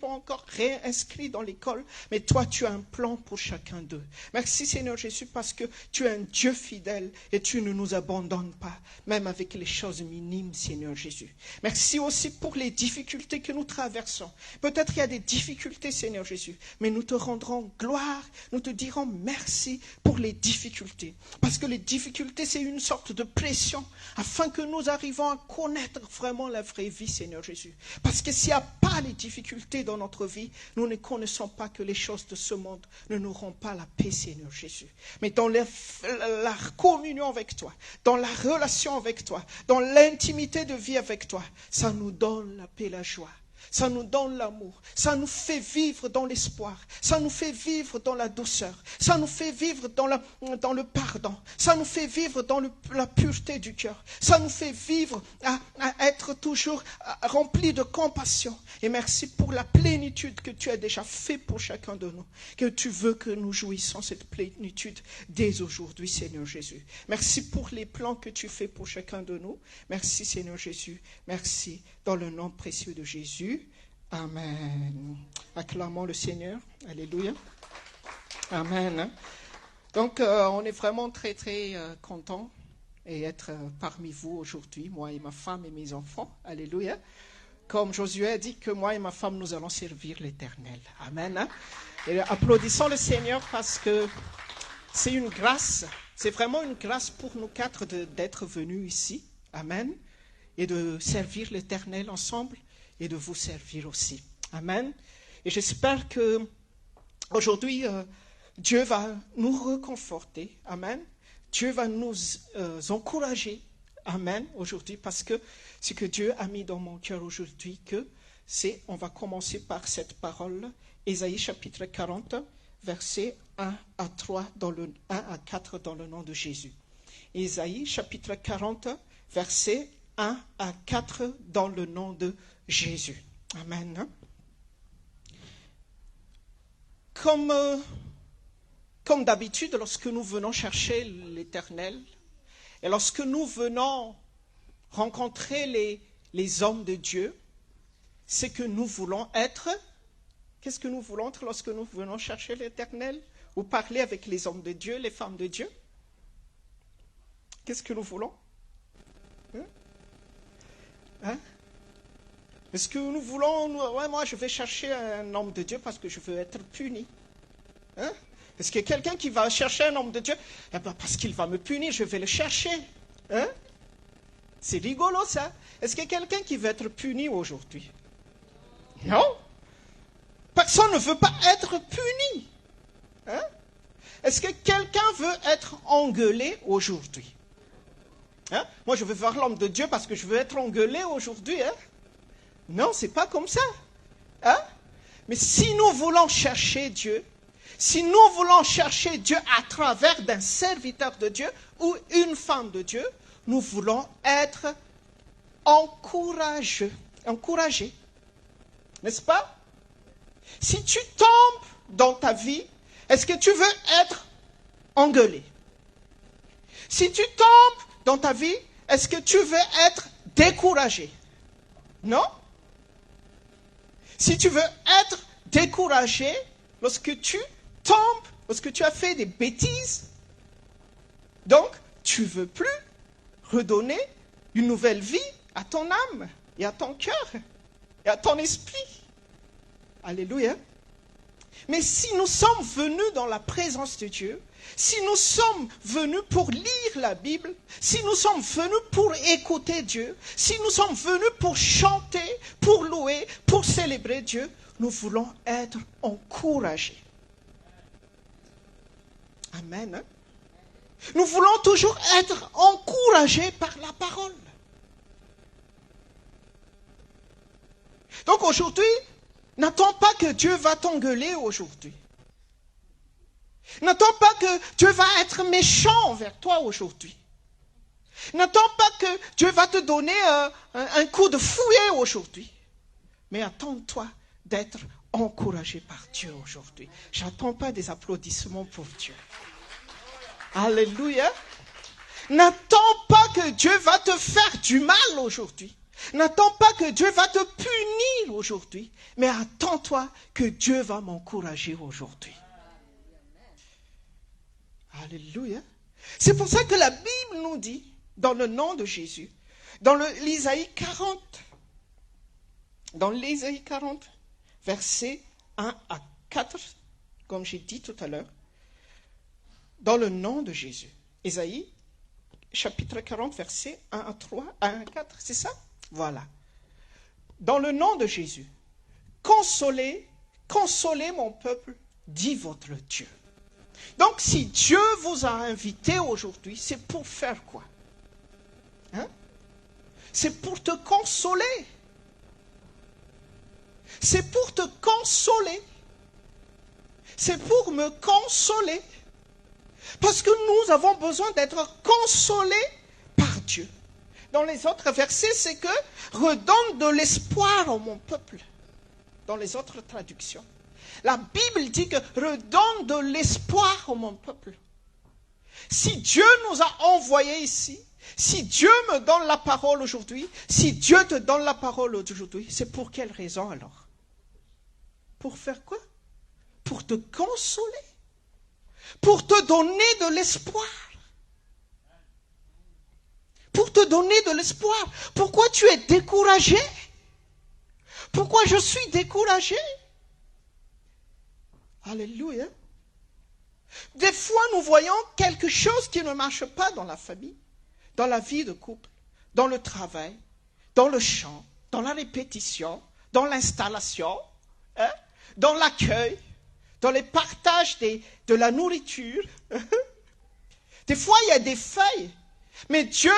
pas encore réinscrit dans l'école, mais toi, tu as un plan pour chacun d'eux. Merci, Seigneur Jésus, parce que tu es un Dieu fidèle et tu ne nous abandonnes pas, même avec les choses minimes, Seigneur Jésus. Merci aussi pour les difficultés que nous traversons. Peut-être il y a des difficultés, Seigneur Jésus, mais nous te rendrons gloire, nous te dirons merci pour les difficultés. Parce que les difficultés, c'est une sorte de pression afin que nous arrivions à connaître vraiment la vraie vie, Seigneur Jésus. Parce que s'il n'y a pas les difficultés dans notre vie, nous ne connaissons pas que les choses de ce monde ne nous rendent pas la paix, Seigneur Jésus. Mais dans la communion avec toi, dans la relation avec toi, dans l'intimité de vie avec toi, ça nous donne la paix, la joie. Ça nous donne l'amour, ça nous fait vivre dans l'espoir, ça nous fait vivre dans la douceur, ça nous fait vivre dans le pardon, ça nous fait vivre dans la pureté du cœur, ça nous fait vivre à être toujours rempli de compassion. Et merci pour la plénitude que tu as déjà fait pour chacun de nous, que tu veux que nous jouissions cette plénitude dès aujourd'hui, Seigneur Jésus. Merci pour les plans que tu fais pour chacun de nous. Merci, Seigneur Jésus. Merci dans le nom précieux de Jésus. Amen. Acclamons le Seigneur. Alléluia. Amen. Donc, on est vraiment très, très contents d'être parmi vous aujourd'hui, moi et ma femme et mes enfants. Alléluia. Comme Josué a dit que moi et ma femme, nous allons servir l'Éternel. Amen. Et applaudissons le Seigneur parce que c'est une grâce. C'est vraiment une grâce pour nous quatre d'être venus ici. Amen. Et de servir l'Éternel ensemble. Et de vous servir aussi. Amen. Et j'espère que aujourd'hui, Dieu va nous reconforter. Amen. Dieu va nous encourager. Amen. Aujourd'hui, parce que ce que Dieu a mis dans mon cœur aujourd'hui, on va commencer par cette parole, Ésaïe chapitre 40, versets 1 à 3, 1 à 4 dans le nom de Jésus. Ésaïe chapitre 40, versets 1 à 4 dans le nom de Jésus. Amen. Comme d'habitude, lorsque nous venons chercher l'Éternel, et lorsque nous venons rencontrer les hommes de Dieu, c'est que nous voulons être. Qu'est-ce que nous voulons être lorsque nous venons chercher l'Éternel ou parler avec les hommes de Dieu, les femmes de Dieu? Qu'est-ce que nous voulons? Est-ce que nous voulons, moi je vais chercher un homme de Dieu parce que je veux être puni? Est-ce qu'il y a quelqu'un qui va chercher un homme de Dieu? Parce qu'il va me punir, je vais le chercher. C'est rigolo ça. Est-ce qu'il y a quelqu'un qui veut être puni aujourd'hui? Non. Personne ne veut pas être puni. Est-ce que quelqu'un veut être engueulé aujourd'hui? Moi je veux voir l'homme de Dieu parce que je veux être engueulé aujourd'hui. Non, c'est pas comme ça. Mais si nous voulons chercher Dieu, si nous voulons chercher Dieu à travers d'un serviteur de Dieu ou une femme de Dieu, nous voulons être encouragés. N'est-ce pas? Si tu tombes dans ta vie, est-ce que tu veux être engueulé? Si tu tombes dans ta vie, est-ce que tu veux être découragé? Non? Si tu veux être découragé lorsque tu tombes, lorsque tu as fait des bêtises, donc tu ne veux plus redonner une nouvelle vie à ton âme et à ton cœur et à ton esprit. Alléluia. Mais si nous sommes venus dans la présence de Dieu, si nous sommes venus pour lire la Bible, si nous sommes venus pour écouter Dieu, si nous sommes venus pour chanter, pour louer, pour célébrer Dieu, nous voulons être encouragés. Amen. Hein? Nous voulons toujours être encouragés par la parole. Donc aujourd'hui, n'attends pas que Dieu va t'engueuler aujourd'hui. N'attends pas que Dieu va être méchant envers toi aujourd'hui. N'attends pas que Dieu va te donner un coup de fouet aujourd'hui. Mais attends-toi d'être encouragé par Dieu aujourd'hui. J'attends pas des applaudissements pour Dieu. Alléluia. N'attends pas que Dieu va te faire du mal aujourd'hui. N'attends pas que Dieu va te punir aujourd'hui. Mais attends-toi que Dieu va m'encourager aujourd'hui. Alléluia. C'est pour ça que la Bible nous dit, dans le nom de Jésus, dans l'Ésaïe 40, versets 1 à 4, comme j'ai dit tout à l'heure, dans le nom de Jésus. Ésaïe, chapitre 40, versets 1 à 3, 1 à 4, c'est ça? Voilà. Dans le nom de Jésus, consolez mon peuple, dit votre Dieu. Donc, si Dieu vous a invité aujourd'hui, c'est pour faire quoi? Hein? C'est pour te consoler. C'est pour te consoler. C'est pour me consoler. Parce que nous avons besoin d'être consolés par Dieu. Dans les autres versets, c'est que redonne de l'espoir à mon peuple. Dans les autres traductions. La Bible dit que redonne de l'espoir à mon peuple. Si Dieu nous a envoyés ici, si Dieu me donne la parole aujourd'hui, si Dieu te donne la parole aujourd'hui, c'est pour quelle raison alors? Pour faire quoi? Pour te consoler. Pour te donner de l'espoir. Pour te donner de l'espoir. Pourquoi tu es découragé? Pourquoi je suis découragé? Alléluia. Des fois, nous voyons quelque chose qui ne marche pas dans la famille, dans la vie de couple, dans le travail, dans le chant, dans la répétition, dans l'installation, hein, dans l'accueil, dans les partages de la nourriture. Des fois, il y a des failles, mais Dieu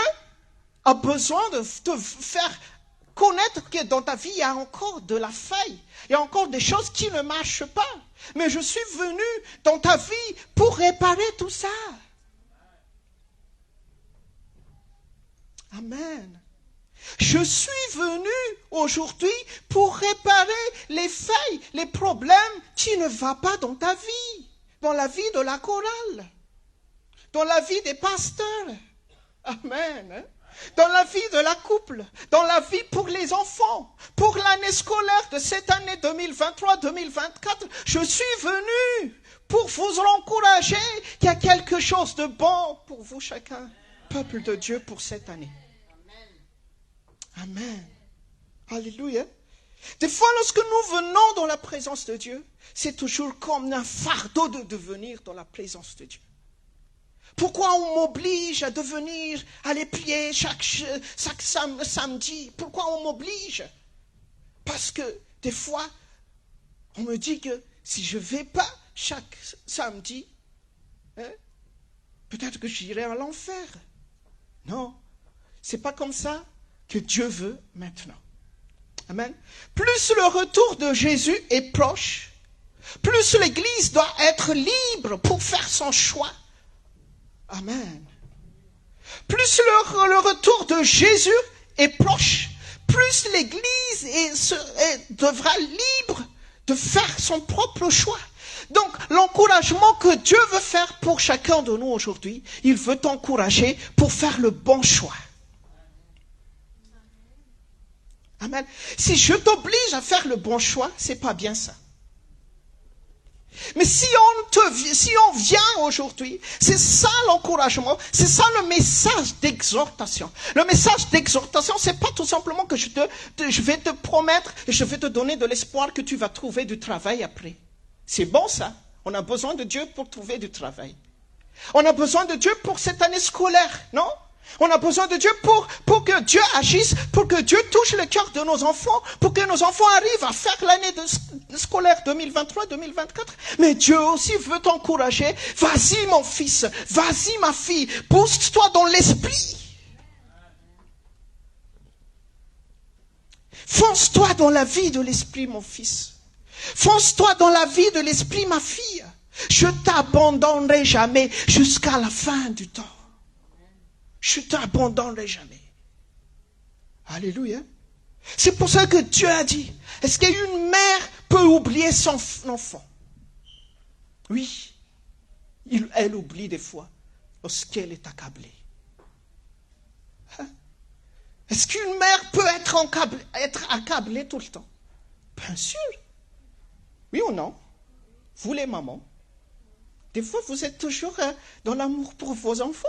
a besoin de te faire connaître que dans ta vie, il y a encore de la faille. Il y a encore des choses qui ne marchent pas. Mais je suis venu dans ta vie pour réparer tout ça. Amen. Je suis venu aujourd'hui pour réparer les failles, les problèmes qui ne vont pas dans ta vie, dans la vie de la chorale, dans la vie des pasteurs. Amen. Hein? Dans la vie de la couple, dans la vie pour les enfants, pour l'année scolaire de cette année 2023-2024, je suis venu pour vous encourager qu'il y a quelque chose de bon pour vous chacun, peuple de Dieu, pour cette année. Amen. Alléluia. Des fois, lorsque nous venons dans la présence de Dieu, c'est toujours comme un fardeau de venir dans la présence de Dieu. Pourquoi on m'oblige à devenir, à les prier chaque samedi? Pourquoi on m'oblige? Parce que des fois, on me dit que si je ne vais pas chaque samedi, hein, peut-être que j'irai à l'enfer. Non, c'est pas comme ça que Dieu veut maintenant. Amen. Plus le retour de Jésus est proche, plus l'Église doit être libre pour faire son choix. Amen. Plus le retour de Jésus est proche, plus l'Église devra libre de faire son propre choix. Donc, l'encouragement que Dieu veut faire pour chacun de nous aujourd'hui, il veut t'encourager pour faire le bon choix. Amen. Si je t'oblige à faire le bon choix, c'est pas bien ça. Mais si on vient aujourd'hui, c'est ça l'encouragement, c'est ça le message d'exhortation. Le message d'exhortation, c'est pas tout simplement que je vais te promettre, je vais te donner de l'espoir que tu vas trouver du travail après. C'est bon ça. On a besoin de Dieu pour trouver du travail. On a besoin de Dieu pour cette année scolaire, non? On a besoin de Dieu pour que Dieu agisse, pour que Dieu touche le cœur de nos enfants, pour que nos enfants arrivent à faire l'année scolaire 2023-2024. Mais Dieu aussi veut t'encourager. Vas-y mon fils, vas-y ma fille, booste-toi dans l'esprit. Fonce-toi dans la vie de l'esprit mon fils. Fonce-toi dans la vie de l'esprit ma fille. Je t'abandonnerai jamais jusqu'à la fin du temps. Je t'abandonnerai jamais. Alléluia. C'est pour ça que Dieu a dit, est-ce qu'une mère peut oublier son enfant? Oui. Elle oublie des fois lorsqu'elle est accablée. Hein? Est-ce qu'une mère peut être accablée tout le temps? Bien sûr. Oui ou non? Vous les mamans, des fois vous êtes toujours dans l'amour pour vos enfants.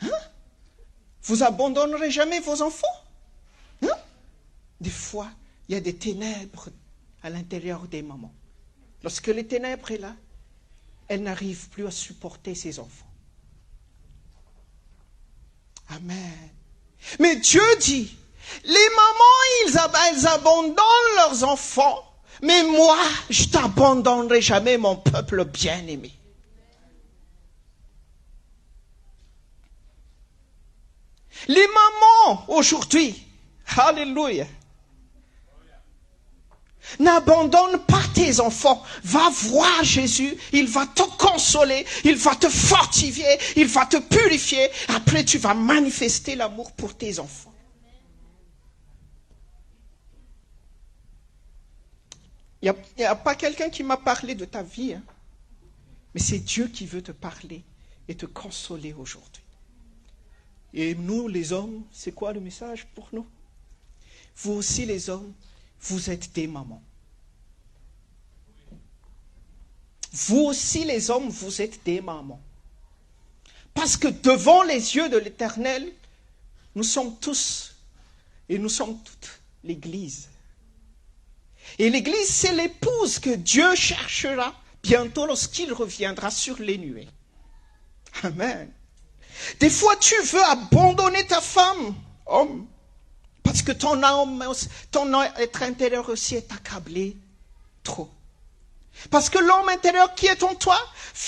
Hein? Vous abandonnerez jamais vos enfants. Hein? Des fois, il y a des ténèbres à l'intérieur des mamans. Lorsque les ténèbres sont là, elles n'arrivent plus à supporter ses enfants. Amen. Mais Dieu dit, les mamans, elles abandonnent leurs enfants, mais moi, je t'abandonnerai jamais, mon peuple bien-aimé. Les mamans, aujourd'hui, alléluia, n'abandonne pas tes enfants. Va voir Jésus, il va te consoler, il va te fortifier, il va te purifier. Après, tu vas manifester l'amour pour tes enfants. Il n'y a pas quelqu'un qui m'a parlé de ta vie, hein, mais c'est Dieu qui veut te parler et te consoler aujourd'hui. Et nous, les hommes, c'est quoi le message pour nous? Vous aussi, les hommes, vous êtes des mamans. Vous aussi, les hommes, vous êtes des mamans. Parce que devant les yeux de l'Éternel, nous sommes tous et nous sommes toutes l'Église. Et l'Église, c'est l'épouse que Dieu cherchera bientôt lorsqu'il reviendra sur les nuées. Amen. Des fois, tu veux abandonner ta femme, homme, parce que ton être intérieur aussi est accablé trop. Parce que l'homme intérieur qui est en toi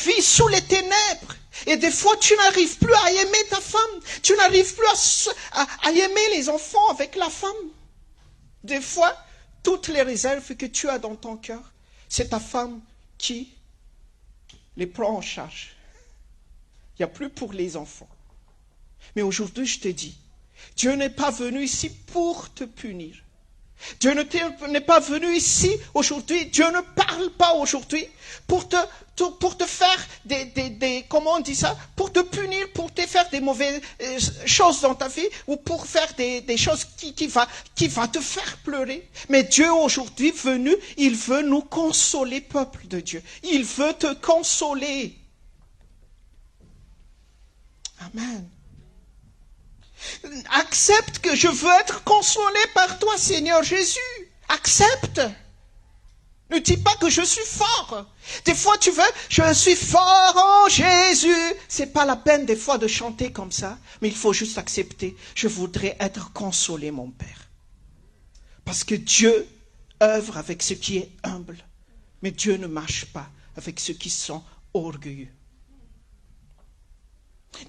vit sous les ténèbres. Et des fois, tu n'arrives plus à aimer ta femme. Tu n'arrives plus à aimer les enfants avec la femme. Des fois, toutes les réserves que tu as dans ton cœur, c'est ta femme qui les prend en charge. Il n'y a plus pour les enfants. Mais aujourd'hui, je te dis, Dieu n'est pas venu ici pour te punir. Dieu n'est pas venu ici aujourd'hui, Dieu ne parle pas aujourd'hui pour te faire comment on dit ça, pour te punir, pour te faire des mauvaises choses dans ta vie, ou pour faire des choses qui va te faire pleurer. Mais Dieu aujourd'hui venu, il veut nous consoler, peuple de Dieu. Il veut te consoler. Amen. Accepte que je veux être consolé par toi, Seigneur Jésus. Accepte. Ne dis pas que je suis fort. Des fois, tu veux, je suis fort en Jésus. C'est pas la peine des fois de chanter comme ça, mais il faut juste accepter. Je voudrais être consolé, mon Père. Parce que Dieu œuvre avec ce qui est humble, mais Dieu ne marche pas avec ceux qui sont orgueilleux.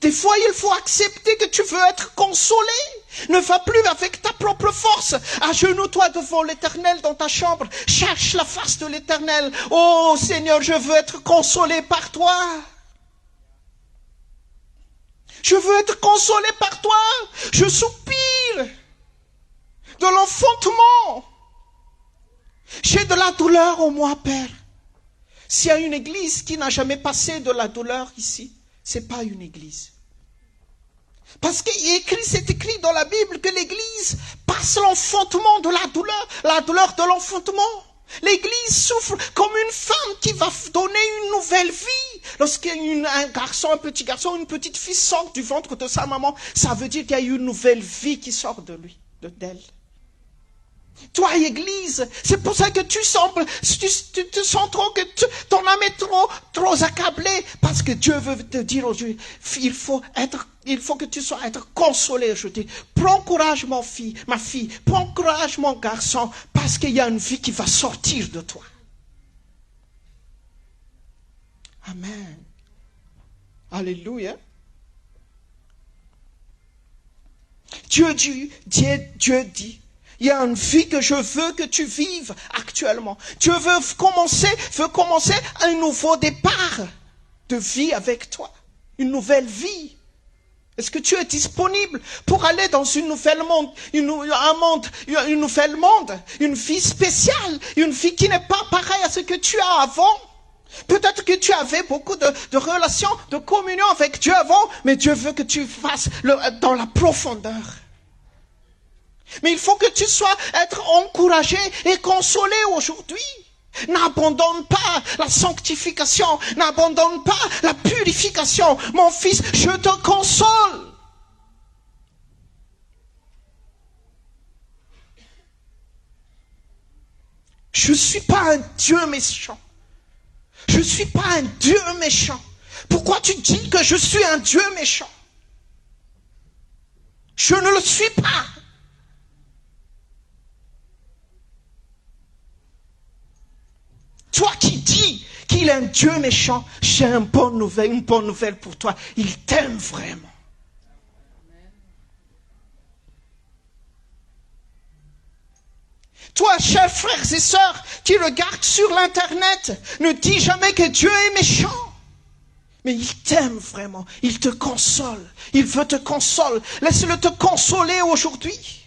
Des fois, il faut accepter que tu veux être consolé. Ne va plus avec ta propre force. Agenouille-toi devant l'Éternel dans ta chambre. Cherche la face de l'Éternel. Oh Seigneur, je veux être consolé par toi. Je veux être consolé par toi. Je soupire de l'enfantement. J'ai de la douleur en moi, Père. S'il y a une église qui n'a jamais passé de la douleur ici, c'est pas une église. Parce c'est écrit dans la Bible que l'église passe l'enfantement de la douleur de l'enfantement. L'église souffre comme une femme qui va donner une nouvelle vie. Lorsqu'un garçon, un petit garçon, une petite fille sort du ventre de sa maman, ça veut dire qu'il y a une nouvelle vie qui sort de lui, d'elle. Toi, Église, c'est pour ça que tu te sens trop, que ton âme est trop accablée, parce que Dieu veut te dire aujourd'hui, il faut que tu sois être consolé aujourd'hui. Prends courage, ma fille, prends courage, mon garçon, parce qu'il y a une vie qui va sortir de toi. Amen. Alléluia. Dieu dit, il y a une vie que je veux que tu vives actuellement. Dieu veut commencer un nouveau départ de vie avec toi. Une nouvelle vie. Est-ce que tu es disponible pour aller dans une nouvelle monde, une vie spéciale, une vie qui n'est pas pareille à ce que tu as avant? Peut-être que tu avais beaucoup de relations, de communion avec Dieu avant, mais Dieu veut que tu fasses dans la profondeur. Mais il faut que tu sois être encouragé et consolé aujourd'hui. N'abandonne pas la sanctification, n'abandonne pas la purification. Mon fils, je te console. Je ne suis pas un Dieu méchant. Je ne suis pas un Dieu méchant. Pourquoi tu dis que je suis un Dieu méchant? Je ne le suis pas. Toi qui dis qu'il est un Dieu méchant, j'ai une bonne nouvelle pour toi. Il t'aime vraiment. Toi, chers frères et sœurs qui regardent sur l'internet, ne dis jamais que Dieu est méchant. Mais il t'aime vraiment. Il te console. Il veut te consoler. Laisse-le te consoler aujourd'hui.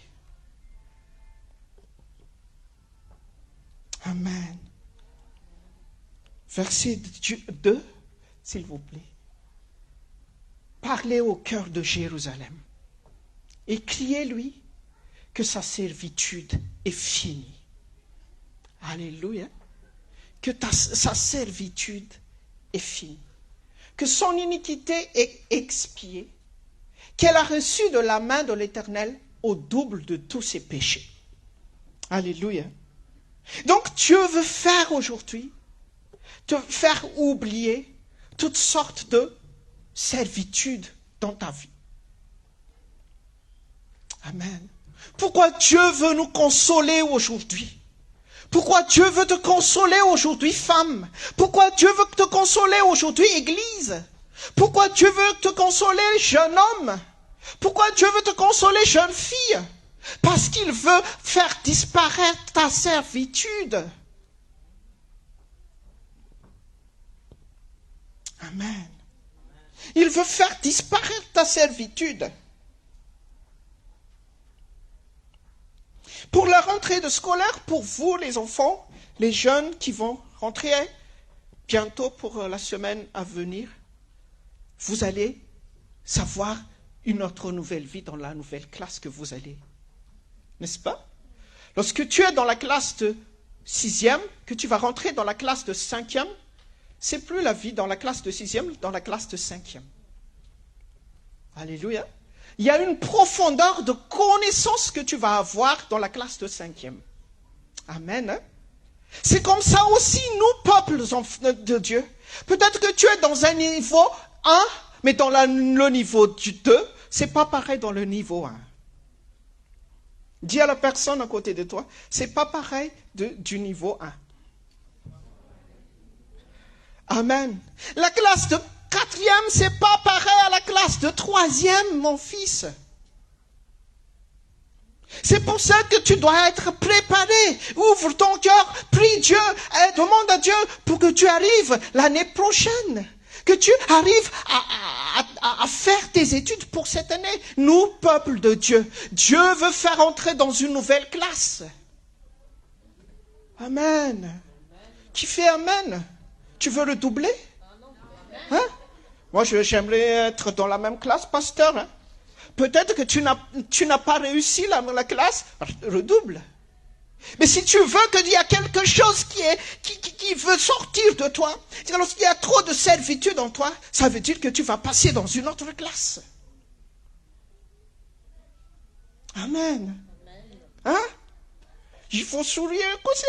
Amen. Verset 2, s'il vous plaît. Parlez au cœur de Jérusalem et criez-lui que sa servitude est finie. Alléluia. Que sa servitude est finie. Que son iniquité est expiée. Qu'elle a reçu de la main de l'Éternel au double de tous ses péchés. Alléluia. Donc Dieu veut faire aujourd'hui, te faire oublier toutes sortes de servitudes dans ta vie. Amen. Pourquoi Dieu veut nous consoler aujourd'hui? Pourquoi Dieu veut te consoler aujourd'hui, femme? Pourquoi Dieu veut te consoler aujourd'hui, Église? Pourquoi Dieu veut te consoler, jeune homme? Pourquoi Dieu veut te consoler, jeune fille? Parce qu'il veut faire disparaître ta servitude. Amen. Il veut faire disparaître ta servitude. Pour la rentrée de scolaire, pour vous les enfants, les jeunes qui vont rentrer bientôt pour la semaine à venir, vous allez savoir une autre nouvelle vie dans la nouvelle classe que vous allez. N'est-ce pas? Lorsque tu es dans la classe de 6e, que tu vas rentrer dans la classe de 5e, c'est plus la vie dans la classe de 6e, dans la classe de 5e. Alléluia. Il y a une profondeur de connaissance que tu vas avoir dans la classe de 5e. Amen. Hein? C'est comme ça aussi, nous, peuples de Dieu. Peut-être que tu es dans un niveau 1, mais dans le niveau 2, c'est pas pareil dans le niveau 1. Dis à la personne à côté de toi, c'est pas pareil du niveau 1. Amen. La classe de 4 quatrième, c'est pas pareil à la classe de troisième, mon fils. C'est pour ça que tu dois être préparé. Ouvre ton cœur, prie Dieu, et demande à Dieu pour que tu arrives l'année prochaine. Que tu arrives à faire tes études pour cette année. Nous, peuple de Dieu, Dieu veut faire entrer dans une nouvelle classe. Amen. Qui fait amen? Tu veux redoubler? Hein? Moi, j'aimerais être dans la même classe, pasteur. Hein? Peut-être que tu n'as pas réussi la classe, redouble. Mais si tu veux qu'il y a quelque chose qui veut sortir de toi, lorsqu'il y a trop de servitude en toi, ça veut dire que tu vas passer dans une autre classe. Amen. Hein? Il faut sourire aussi.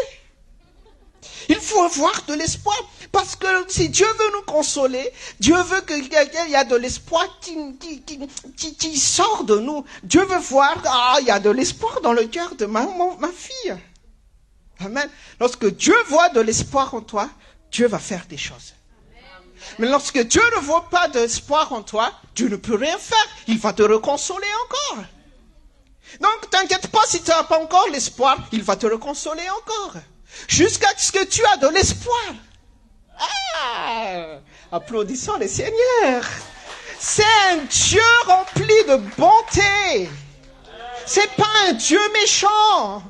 Il faut avoir de l'espoir. Parce que si Dieu veut nous consoler, Dieu veut qu'il y ait de l'espoir qui sort de nous. Dieu veut voir, il y a de l'espoir dans le cœur de ma fille. Amen. Lorsque Dieu voit de l'espoir en toi, Dieu va faire des choses. Mais lorsque Dieu ne voit pas d'espoir en toi, Dieu ne peut rien faire. Il va te reconsoler encore. Donc, t'inquiète pas si tu n'as pas encore l'espoir, il va te reconsoler encore. Jusqu'à ce que tu aies de l'espoir. Applaudissons le Seigneur. C'est un Dieu rempli de bonté. C'est pas un Dieu méchant.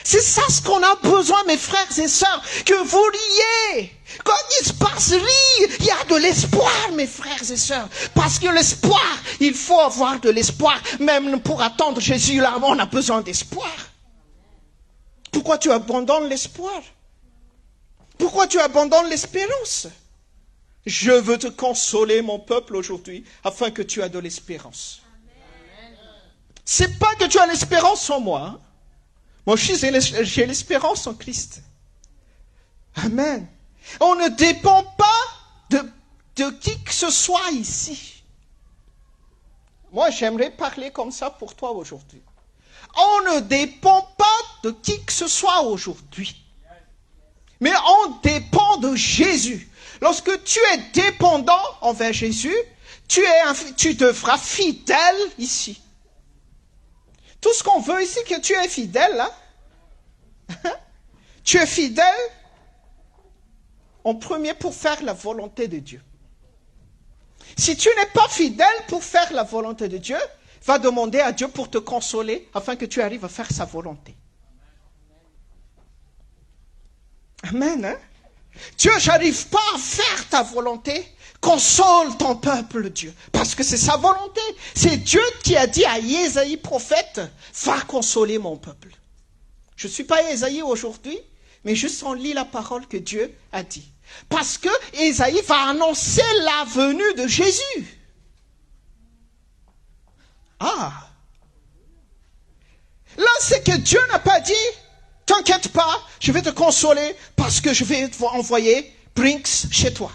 C'est ça ce qu'on a besoin, mes frères et sœurs, que vous riez. Quand il se passe rire, il y a de l'espoir, mes frères et sœurs. Parce que l'espoir, il faut avoir de l'espoir. Même pour attendre Jésus, là, on a besoin d'espoir. Pourquoi tu abandonnes l'espoir? Pourquoi tu abandonnes l'espérance? Je veux te consoler, mon peuple, aujourd'hui, afin que tu aies de l'espérance. C'est pas que tu as l'espérance en moi. Hein? Moi, j'ai l'espérance en Christ. Amen. On ne dépend pas de qui que ce soit ici. Moi, j'aimerais parler comme ça pour toi aujourd'hui. On ne dépend pas de qui que ce soit aujourd'hui. Mais on dépend de Jésus. Lorsque tu es dépendant envers Jésus, tu devras fidèle ici. Tout ce qu'on veut ici, que tu es fidèle, hein? Tu es fidèle en premier pour faire la volonté de Dieu. Si tu n'es pas fidèle pour faire la volonté de Dieu, va demander à Dieu pour te consoler afin que tu arrives à faire sa volonté. Amen. Hein? Dieu, j'arrive pas à faire ta volonté. Console ton peuple, Dieu. Parce que c'est sa volonté. C'est Dieu qui a dit à Ésaïe, prophète, va consoler mon peuple. Je ne suis pas Ésaïe aujourd'hui, mais juste on lit la parole que Dieu a dit. Parce que Ésaïe va annoncer la venue de Jésus. Là, c'est que Dieu n'a pas dit, t'inquiète pas, je vais te consoler parce que je vais envoyer Brinks chez toi.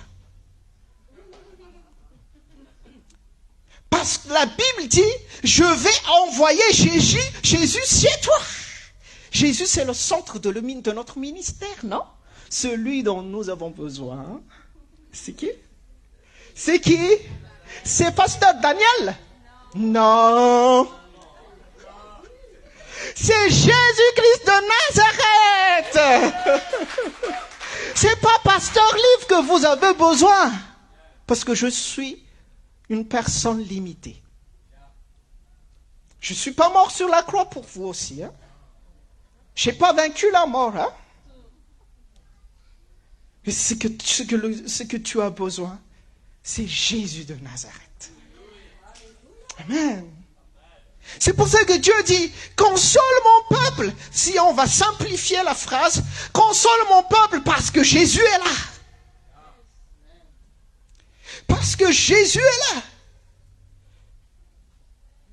Parce que la Bible dit, je vais envoyer Jésus chez toi. Jésus, c'est le centre de notre ministère, non? Celui dont nous avons besoin. C'est qui? C'est qui? C'est pasteur Daniel? Non. C'est Jésus-Christ de Nazareth. C'est pas pasteur Livre que vous avez besoin. Parce que je suis une personne limitée. Je ne suis pas mort sur la croix pour vous aussi. Hein? Je n'ai pas vaincu la mort. Hein? Mais ce que tu as besoin, c'est Jésus de Nazareth. Amen. C'est pour ça que Dieu dit, console mon peuple. Si on va simplifier la phrase, console mon peuple parce que Jésus est là. Parce que Jésus est là.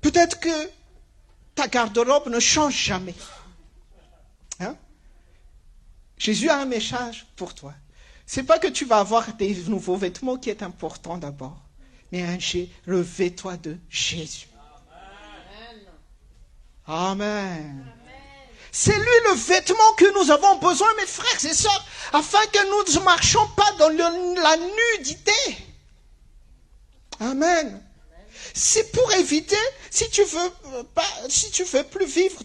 Peut-être que ta garde-robe ne change jamais. Hein? Jésus a un message pour toi. C'est pas que tu vas avoir des nouveaux vêtements qui est important d'abord, mais revêt-toi de Jésus. Amen. C'est lui le vêtement que nous avons besoin, mes frères et sœurs, afin que nous ne marchions pas dans la nudité. Amen. C'est pour éviter, si tu veux plus vivre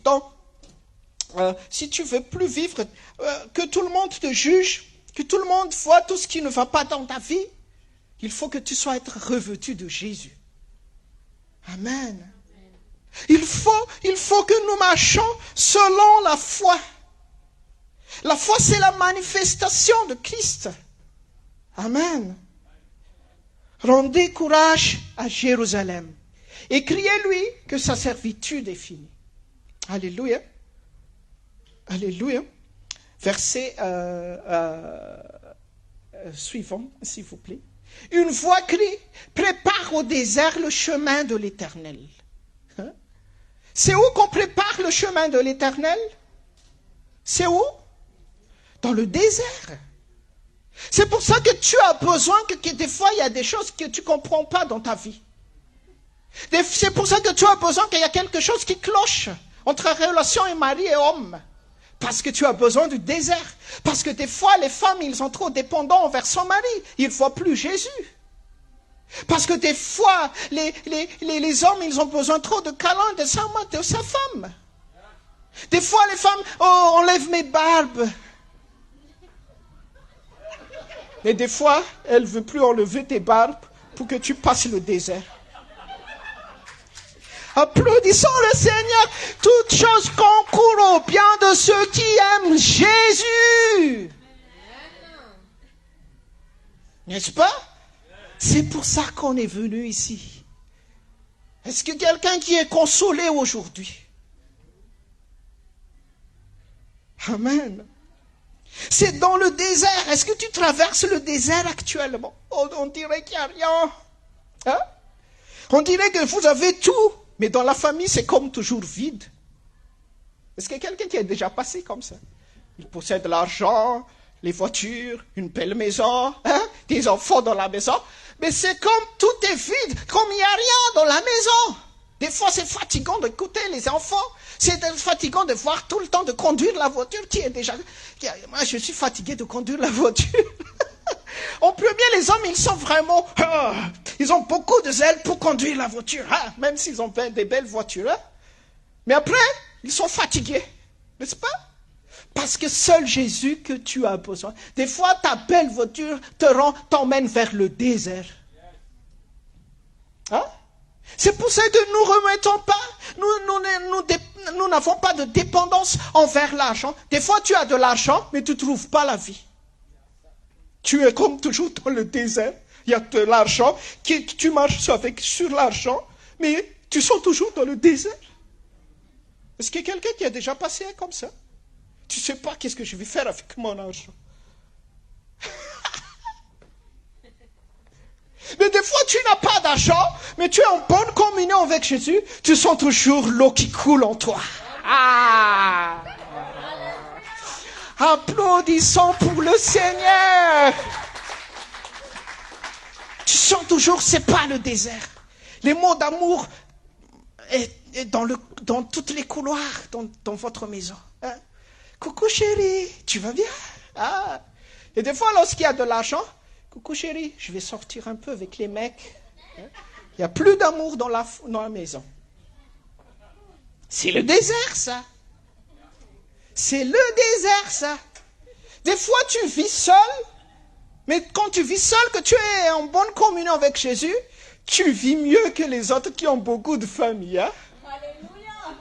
que tout le monde te juge, que tout le monde voit tout ce qui ne va pas dans ta vie, il faut que tu sois revêtu de Jésus. Amen. Il faut que nous marchions selon la foi. La foi, c'est la manifestation de Christ. Amen. Rendez courage à Jérusalem et criez-lui que sa servitude est finie. Alléluia. Alléluia. Verset suivant, s'il vous plaît. Une voix crie, prépare au désert le chemin de l'Éternel. Hein? C'est où qu'on prépare le chemin de l'Éternel? C'est où? Dans le désert. C'est pour ça que tu as besoin que des fois il y a des choses que tu ne comprends pas dans ta vie. C'est pour ça que tu as besoin qu'il y a quelque chose qui cloche entre relation et mari et homme. Parce que tu as besoin du désert. Parce que des fois, les femmes, ils sont trop dépendants envers son mari. Ils ne voient plus Jésus. Parce que des fois, les hommes, ils ont besoin trop de câlins de sa femme. Des fois, les femmes, oh, enlève mes barbes. Et des fois, elle ne veut plus enlever tes barbes pour que tu passes le désert. Applaudissons le Seigneur. Toutes choses concourent au bien de ceux qui aiment Jésus. N'est-ce pas? C'est pour ça qu'on est venu ici. Est-ce que quelqu'un qui est consolé aujourd'hui? Amen. C'est dans le désert. Est-ce que tu traverses le désert actuellement? Oh, on dirait qu'il n'y a rien. Hein? On dirait que vous avez tout. Mais dans la famille, c'est comme toujours vide. Est-ce qu'il y a quelqu'un qui est déjà passé comme ça? Il possède l'argent, les voitures, une belle maison, hein, des enfants dans la maison. Mais c'est comme tout est vide, comme il n'y a rien dans la maison. Des fois, c'est fatigant d'écouter les enfants. C'est fatigant de voir tout le temps de conduire la voiture moi, je suis fatigué de conduire la voiture. En premier, les hommes, ils sont vraiment... ils ont beaucoup de zèle pour conduire la voiture. Même s'ils ont des belles voitures. Hein. Mais après, ils sont fatigués. N'est-ce pas? Parce que seul Jésus que tu as besoin. Des fois, ta belle voiture t'emmène vers le désert. Hein? C'est pour ça que nous ne remettons pas, nous n'avons pas de dépendance envers l'argent. Des fois, tu as de l'argent, mais tu ne trouves pas la vie. Tu es comme toujours dans le désert. Il y a de l'argent, tu marches sur l'argent, mais tu sens toujours dans le désert. Est-ce qu'il y a quelqu'un qui a déjà passé comme ça? Tu ne sais pas qu'est-ce que je vais faire avec mon argent. Mais des fois, tu n'as pas d'argent, mais tu es en bonne communion avec Jésus, tu sens toujours l'eau qui coule en toi. Ah! Applaudissons pour le Seigneur. Tu sens toujours, c'est pas le désert. Les mots d'amour est dans tous les couloirs dans votre maison. Hein? Coucou chérie, tu vas bien? Ah. Et des fois, lorsqu'il y a de l'argent, coucou chérie, je vais sortir un peu avec les mecs. Hein? Il n'y a plus d'amour dans la maison. C'est le désert, ça. C'est le désert, ça. Des fois, tu vis seul, mais quand tu vis seul, que tu es en bonne communion avec Jésus, tu vis mieux que les autres qui ont beaucoup de famille. Hein? Alléluia.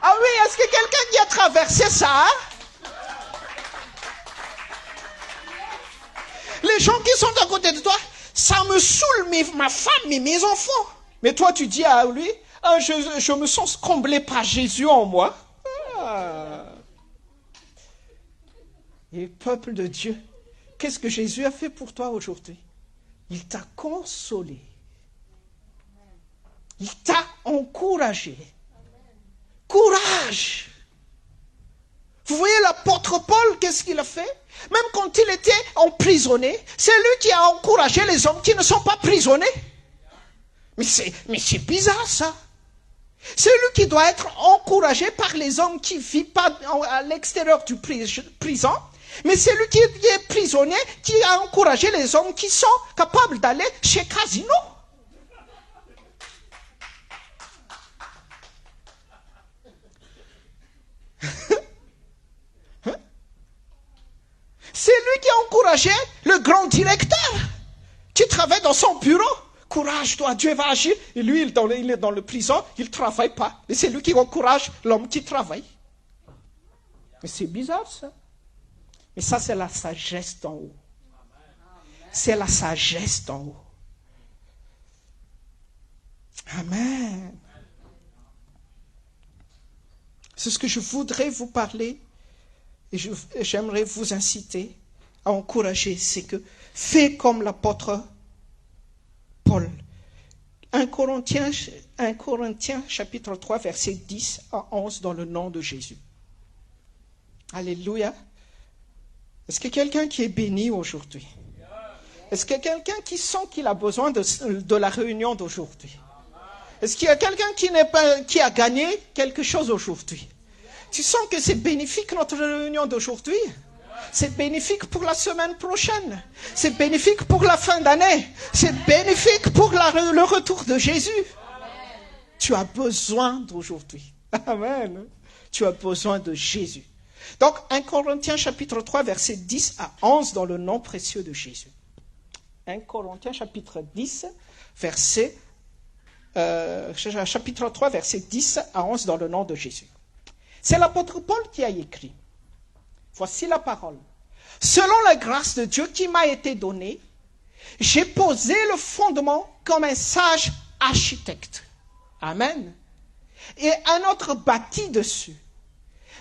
Ah oui, est-ce que quelqu'un qui a traversé ça? Hein? Les gens qui sont à côté de toi, ça me saoule, ma femme et mes enfants. Mais toi, tu dis à lui, je me sens comblé par Jésus en moi. Et peuple de Dieu, qu'est-ce que Jésus a fait pour toi aujourd'hui? Il t'a consolé. Il t'a encouragé. Courage! Vous voyez l'apôtre Paul, qu'est-ce qu'il a fait? Même quand il était emprisonné, c'est lui qui a encouragé les hommes qui ne sont pas prisonniers. Mais c'est bizarre ça. Celui qui doit être encouragé par les hommes qui ne vivent pas à l'extérieur du prison, mais celui qui est prisonnier, qui a encouragé les hommes qui sont capables d'aller chez Casino. C'est lui qui a encouragé le grand directeur qui travaille dans son bureau. Courage, toi, Dieu va agir. Et lui, il est dans le prison, il ne travaille pas. Et c'est lui qui encourage l'homme qui travaille. Mais c'est bizarre, ça. Mais ça, c'est la sagesse d'en haut. C'est la sagesse d'en haut. Amen. C'est ce que je voudrais vous parler. Et j'aimerais vous inciter à encourager. C'est que fais comme l'apôtre Paul. 1 Corinthiens chapitre 3, verset 10 à 11 dans le nom de Jésus. Alléluia. Est-ce qu'il y a quelqu'un qui est béni aujourd'hui? Est-ce qu'il y a quelqu'un qui sent qu'il a besoin de la réunion d'aujourd'hui? Est-ce qu'il y a quelqu'un qui a gagné quelque chose aujourd'hui? Tu sens que c'est bénéfique notre réunion d'aujourd'hui? C'est bénéfique pour la semaine prochaine. C'est bénéfique pour la fin d'année. C'est bénéfique pour le retour de Jésus. Tu as besoin d'aujourd'hui. Amen. Tu as besoin de Jésus. Donc, 1 Corinthiens chapitre 3, verset 10 à 11 dans le nom précieux de Jésus. 1 Corinthiens chapitre 10, chapitre 3, verset 10 à 11 dans le nom de Jésus. C'est l'apôtre Paul qui a écrit. Voici la parole. Selon la grâce de Dieu qui m'a été donnée, j'ai posé le fondement comme un sage architecte. Amen. Et un autre bâtit dessus.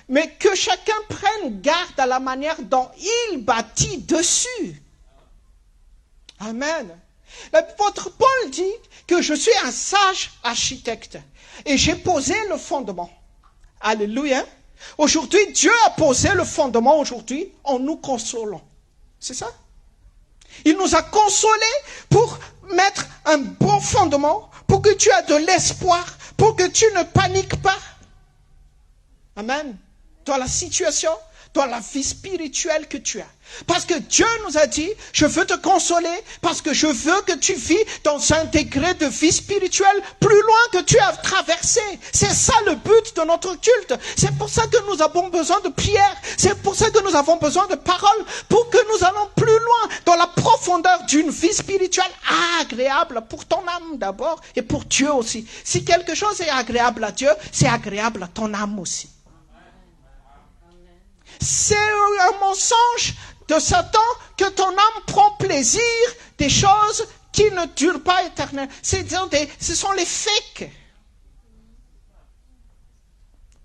Mais que chacun prenne garde à la manière dont il bâtit dessus. Amen. L'apôtre Paul dit que je suis un sage architecte et j'ai posé le fondement. Alléluia. Aujourd'hui, Dieu a posé le fondement aujourd'hui en nous consolant. C'est ça? Il nous a consolés pour mettre un bon fondement, pour que tu aies de l'espoir, pour que tu ne paniques pas. Amen. Dans la situation, dans la vie spirituelle que tu as. Parce que Dieu nous a dit, je veux te consoler, parce que je veux que tu vis dans un degré de vie spirituelle plus loin que tu as traversé. C'est ça le but de notre culte. C'est pour ça que nous avons besoin de prière. C'est pour ça que nous avons besoin de paroles, pour que nous allons plus loin dans la profondeur d'une vie spirituelle agréable pour ton âme d'abord et pour Dieu aussi. Si quelque chose est agréable à Dieu, c'est agréable à ton âme aussi. C'est un mensonge de Satan que ton âme prend plaisir des choses qui ne durent pas éternellement. Ce sont les fakes.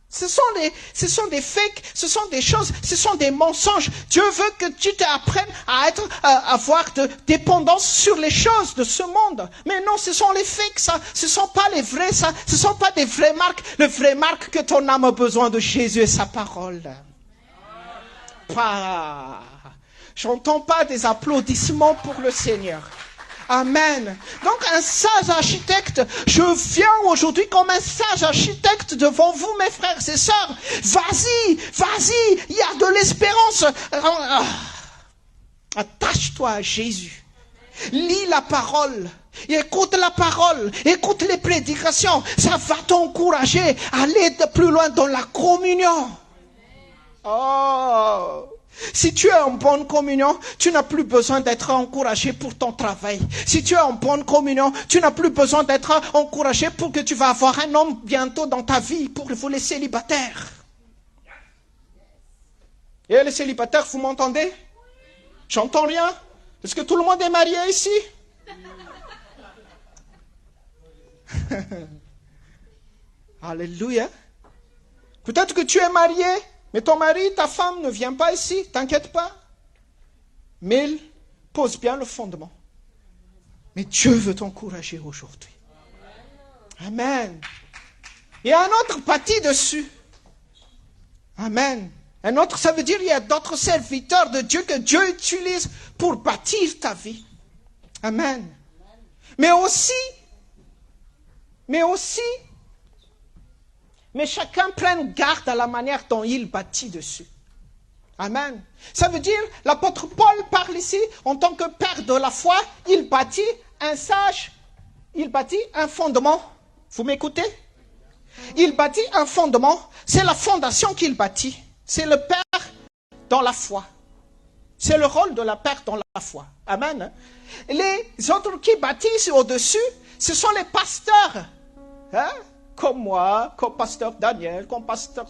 Ce sont des fakes, ce sont des choses, ce sont des mensonges. Dieu veut que tu t'apprennes à avoir de dépendance sur les choses de ce monde. Mais non, ce sont les fakes, ça. Ce sont pas les vrais, ça. Ce sont pas des vraies marques. Le vrai marque que ton âme a besoin de Jésus et sa parole. J'entends pas des applaudissements pour le Seigneur. Amen. Donc un sage architecte, je viens aujourd'hui comme un sage architecte devant vous, mes frères et sœurs. Vas-y, il y a de l'espérance. Attache-toi à Jésus. Lis la parole. Écoute la parole. Écoute les prédications. Ça va t'encourager à aller de plus loin dans la communion. Oh, si tu es en bonne communion, tu n'as plus besoin d'être encouragé pour ton travail. Si tu es en bonne communion, tu n'as plus besoin d'être encouragé pour que tu vas avoir un homme bientôt dans ta vie, pour vous les célibataires. Et les célibataires, vous m'entendez? J'entends rien. Est-ce que tout le monde est marié ici? Alléluia. Peut-être que tu es marié. Mais ton mari, ta femme ne vient pas ici, t'inquiète pas. Mais il pose bien le fondement. Mais Dieu veut t'encourager aujourd'hui. Amen. Il y a un autre bâti dessus. Amen. Un autre, ça veut dire qu'il y a d'autres serviteurs de Dieu que Dieu utilise pour bâtir ta vie. Amen. Mais aussi, mais chacun prenne garde à la manière dont il bâtit dessus. Amen. Ça veut dire, l'apôtre Paul parle ici, en tant que père de la foi, il bâtit un fondement. Vous m'écoutez? Il bâtit un fondement, c'est la fondation qu'il bâtit. C'est le père dans la foi. C'est le rôle de la père dans la foi. Amen. Les autres qui bâtissent au-dessus, ce sont les pasteurs. Hein? Comme moi, comme pasteur Daniel, comme pasteur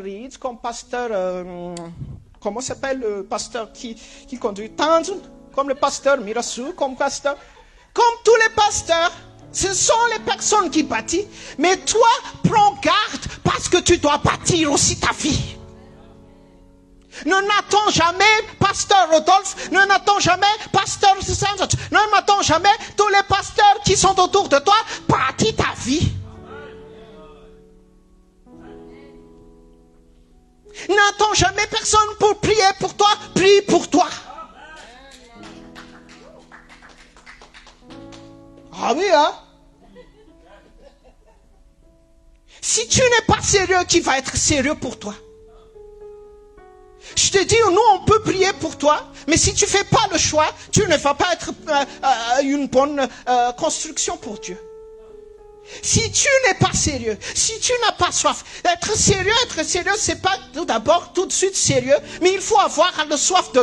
Reed, comme pasteur, comment s'appelle le pasteur qui conduit Tanzun, comme le pasteur Mirasu, comme tous les pasteurs, ce sont les personnes qui bâtissent. Mais toi, prends garde parce que tu dois bâtir aussi ta vie. Ne n'attends jamais pasteur Rodolphe, ne n'attends jamais pasteur Saint-Jean, ne n'attends jamais tous les pasteurs qui sont autour de toi, bâtis ta vie. N'attends jamais personne pour prier pour toi, prie pour toi. Ah oui, hein? Si tu n'es pas sérieux, qui va être sérieux pour toi? Je te dis, nous, on peut prier pour toi, mais si tu ne fais pas le choix, tu ne vas pas être une bonne construction pour Dieu. Si tu n'es pas sérieux, si tu n'as pas soif, être sérieux, c'est pas tout d'abord, tout de suite sérieux, mais il faut avoir le soif de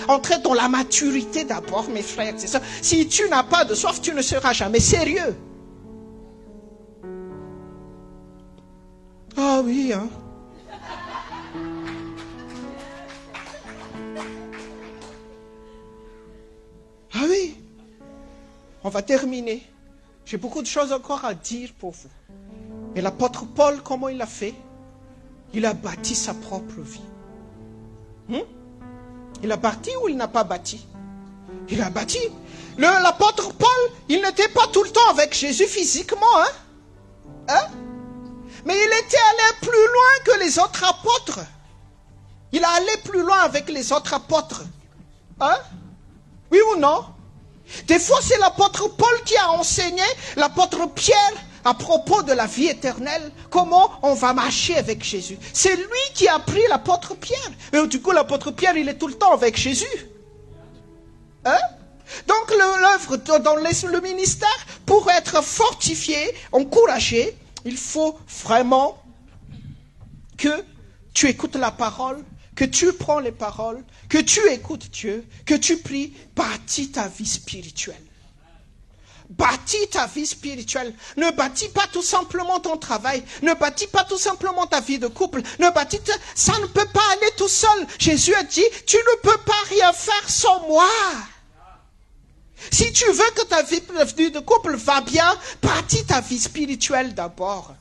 entrer dans la maturité d'abord, mes frères, c'est ça. Si tu n'as pas de soif, tu ne seras jamais sérieux. Ah oui, hein. Ah oui, on va terminer. J'ai beaucoup de choses encore à dire pour vous. Mais l'apôtre Paul, comment il a fait? Il a bâti sa propre vie. Il a bâti ou il n'a pas bâti? Il a bâti. L'apôtre Paul, il n'était pas tout le temps avec Jésus physiquement. Mais il était allé plus loin que les autres apôtres. Il a allé plus loin avec les autres apôtres. Oui ou non? Des fois, c'est l'apôtre Paul qui a enseigné l'apôtre Pierre à propos de la vie éternelle, comment on va marcher avec Jésus. C'est lui qui a appris l'apôtre Pierre. Et du coup, l'apôtre Pierre, il est tout le temps avec Jésus. Donc, l'œuvre dans le ministère, pour être fortifié, encouragé, il faut vraiment que tu écoutes la parole, que tu prends les paroles, que tu écoutes Dieu, que tu pries, bâtis ta vie spirituelle. Bâtis ta vie spirituelle. Ne bâtis pas tout simplement ton travail. Ne bâtis pas tout simplement ta vie de couple. Ça ne peut pas aller tout seul. Jésus a dit, tu ne peux pas rien faire sans moi. Si tu veux que ta vie de couple va bien, bâtis ta vie spirituelle d'abord.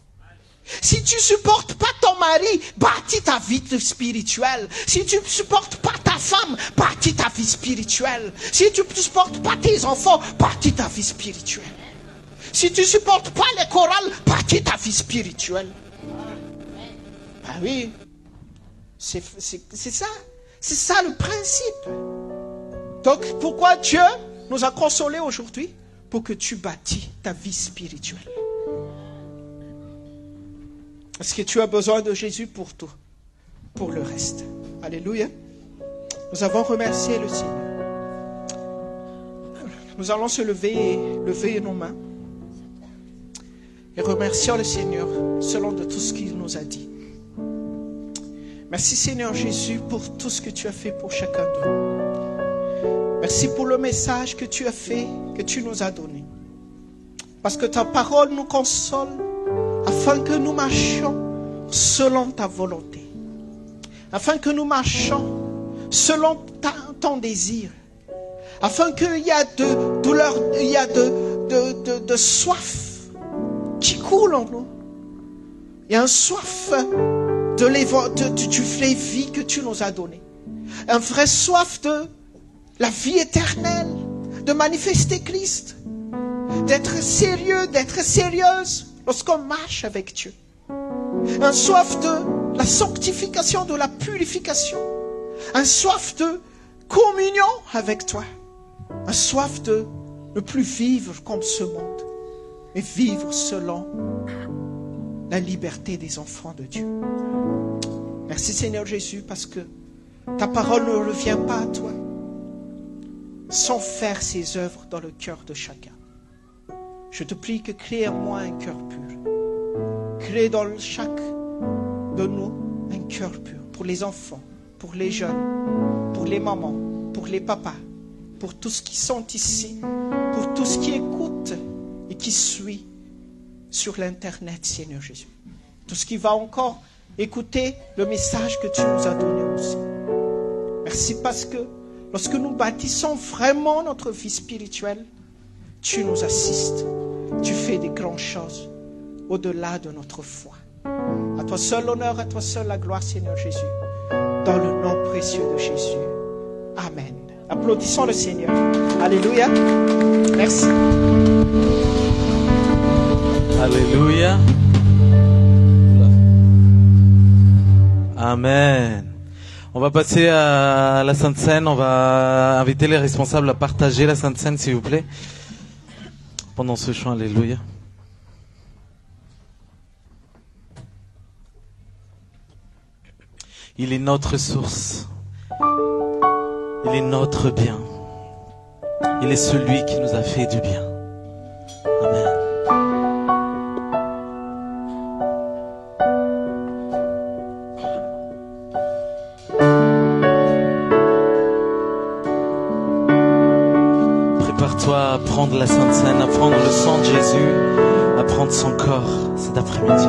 Si tu supportes pas ton mari, bâtis ta vie spirituelle. Si tu supportes pas ta femme, bâtis ta vie spirituelle. Si tu supportes pas tes enfants, bâtis ta vie spirituelle. Si tu supportes pas les chorales, bâtis ta vie spirituelle. Ah oui, c'est ça. C'est ça le principe. Donc pourquoi Dieu nous a consolés aujourd'hui? Pour que tu bâtis ta vie spirituelle. Est-ce que tu as besoin de Jésus pour tout, pour le reste? Alléluia. Nous avons remercié le Seigneur. Nous allons se lever et lever nos mains. Et remercions le Seigneur selon de tout ce qu'il nous a dit. Merci Seigneur Jésus pour tout ce que tu as fait pour chacun de nous. Merci pour le message que tu as fait, que tu nous as donné. Parce que ta parole nous console, afin que nous marchions selon ta volonté, afin que nous marchions selon ton désir, afin qu'il y a de douleur, il y a de soif qui coule en nous. Il y a un soif du vrai vie que tu nous as donné, un vrai soif de la vie éternelle, de manifester Christ, d'être sérieux, d'être sérieuse lorsqu'on marche avec Dieu. Un soif de la sanctification, de la purification. Un soif de communion avec toi. Un soif de ne plus vivre comme ce monde, mais vivre selon la liberté des enfants de Dieu. Merci Seigneur Jésus, parce que ta parole ne revient pas à toi sans faire ses œuvres dans le cœur de chacun. Je te prie que crée en moi un cœur pur. Crée dans chaque de nous un cœur pur pour les enfants, pour les jeunes, pour les mamans, pour les papas, pour tous ceux qui sont ici, pour tous ceux qui écoutent et qui suivent sur l'Internet, Seigneur Jésus. Tout ce qui va encore écouter le message que tu nous as donné aussi. Merci parce que lorsque nous bâtissons vraiment notre vie spirituelle, tu nous assistes. Tu fais des grandes choses au-delà de notre foi. À toi seul l'honneur, à toi seul la gloire, Seigneur Jésus. Dans le nom précieux de Jésus. Amen. Applaudissons le Seigneur. Alléluia. Merci. Alléluia. Amen. On va passer à la Sainte Seine. On va inviter les responsables à partager la Sainte Seine, s'il vous plaît. Pendant ce chant, Alléluia. Il est notre source. Il est notre bien. Il est celui qui nous a fait du bien. Amen. Prépare-toi à prendre la Sainte Seine, à prendre le sang de Jésus, à prendre son corps cet après-midi.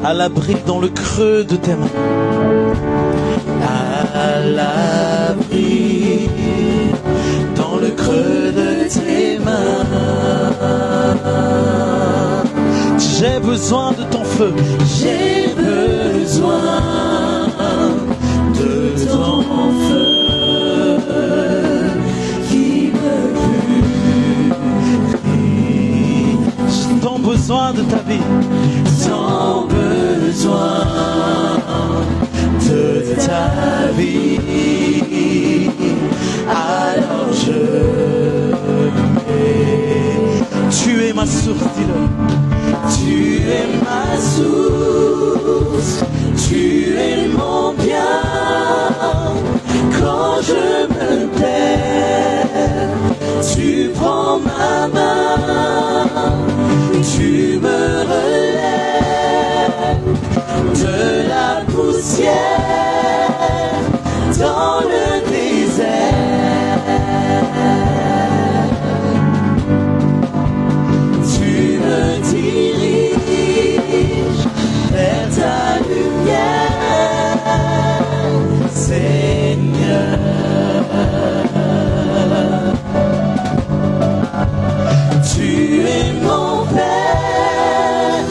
À l'abri dans le creux de tes mains. À l'abri dans le creux de tes mains. J'ai besoin de ton feu. J'ai besoin de ton feu qui me purifie. J'ai tant besoin de ta vie. Tant besoin de ta vie, alors je mets. Tu es ma source, dis-le. Tu es ma source, tu es mon bien. Quand je me perds, tu prends ma main. Tu me relèves de la poussière dans le désert. Tu me diriges vers ta lumière, Seigneur. Tu es mon Père,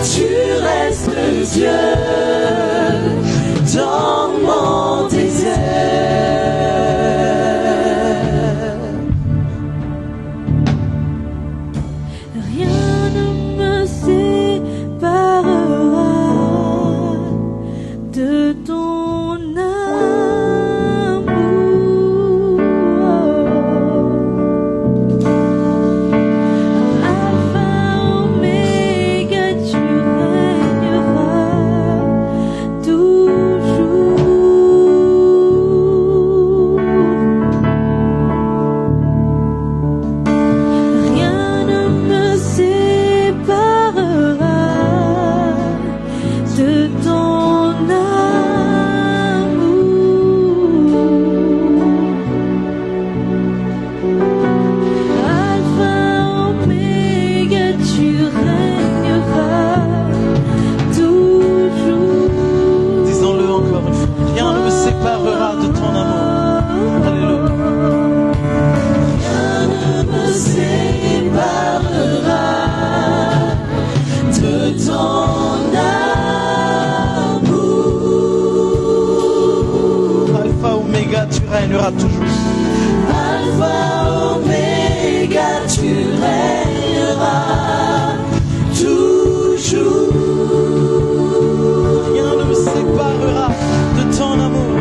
tu restes Dieu dans mon désert. Rien ne me séparera de ton amour. Alpha, Oméga, tu régneras toujours. Rien ne me séparera de ton amour. Alpha, Oméga, tu régneras toujours. Disons-le encore une fois. Rien ne me séparera de ton amour. Alléluia. Rien ne me séparera de ton amour. Alpha, Oméga, tu régneras toujours. Alpha, Oméga, tu régneras toujours. Rien ne me séparera de ton amour.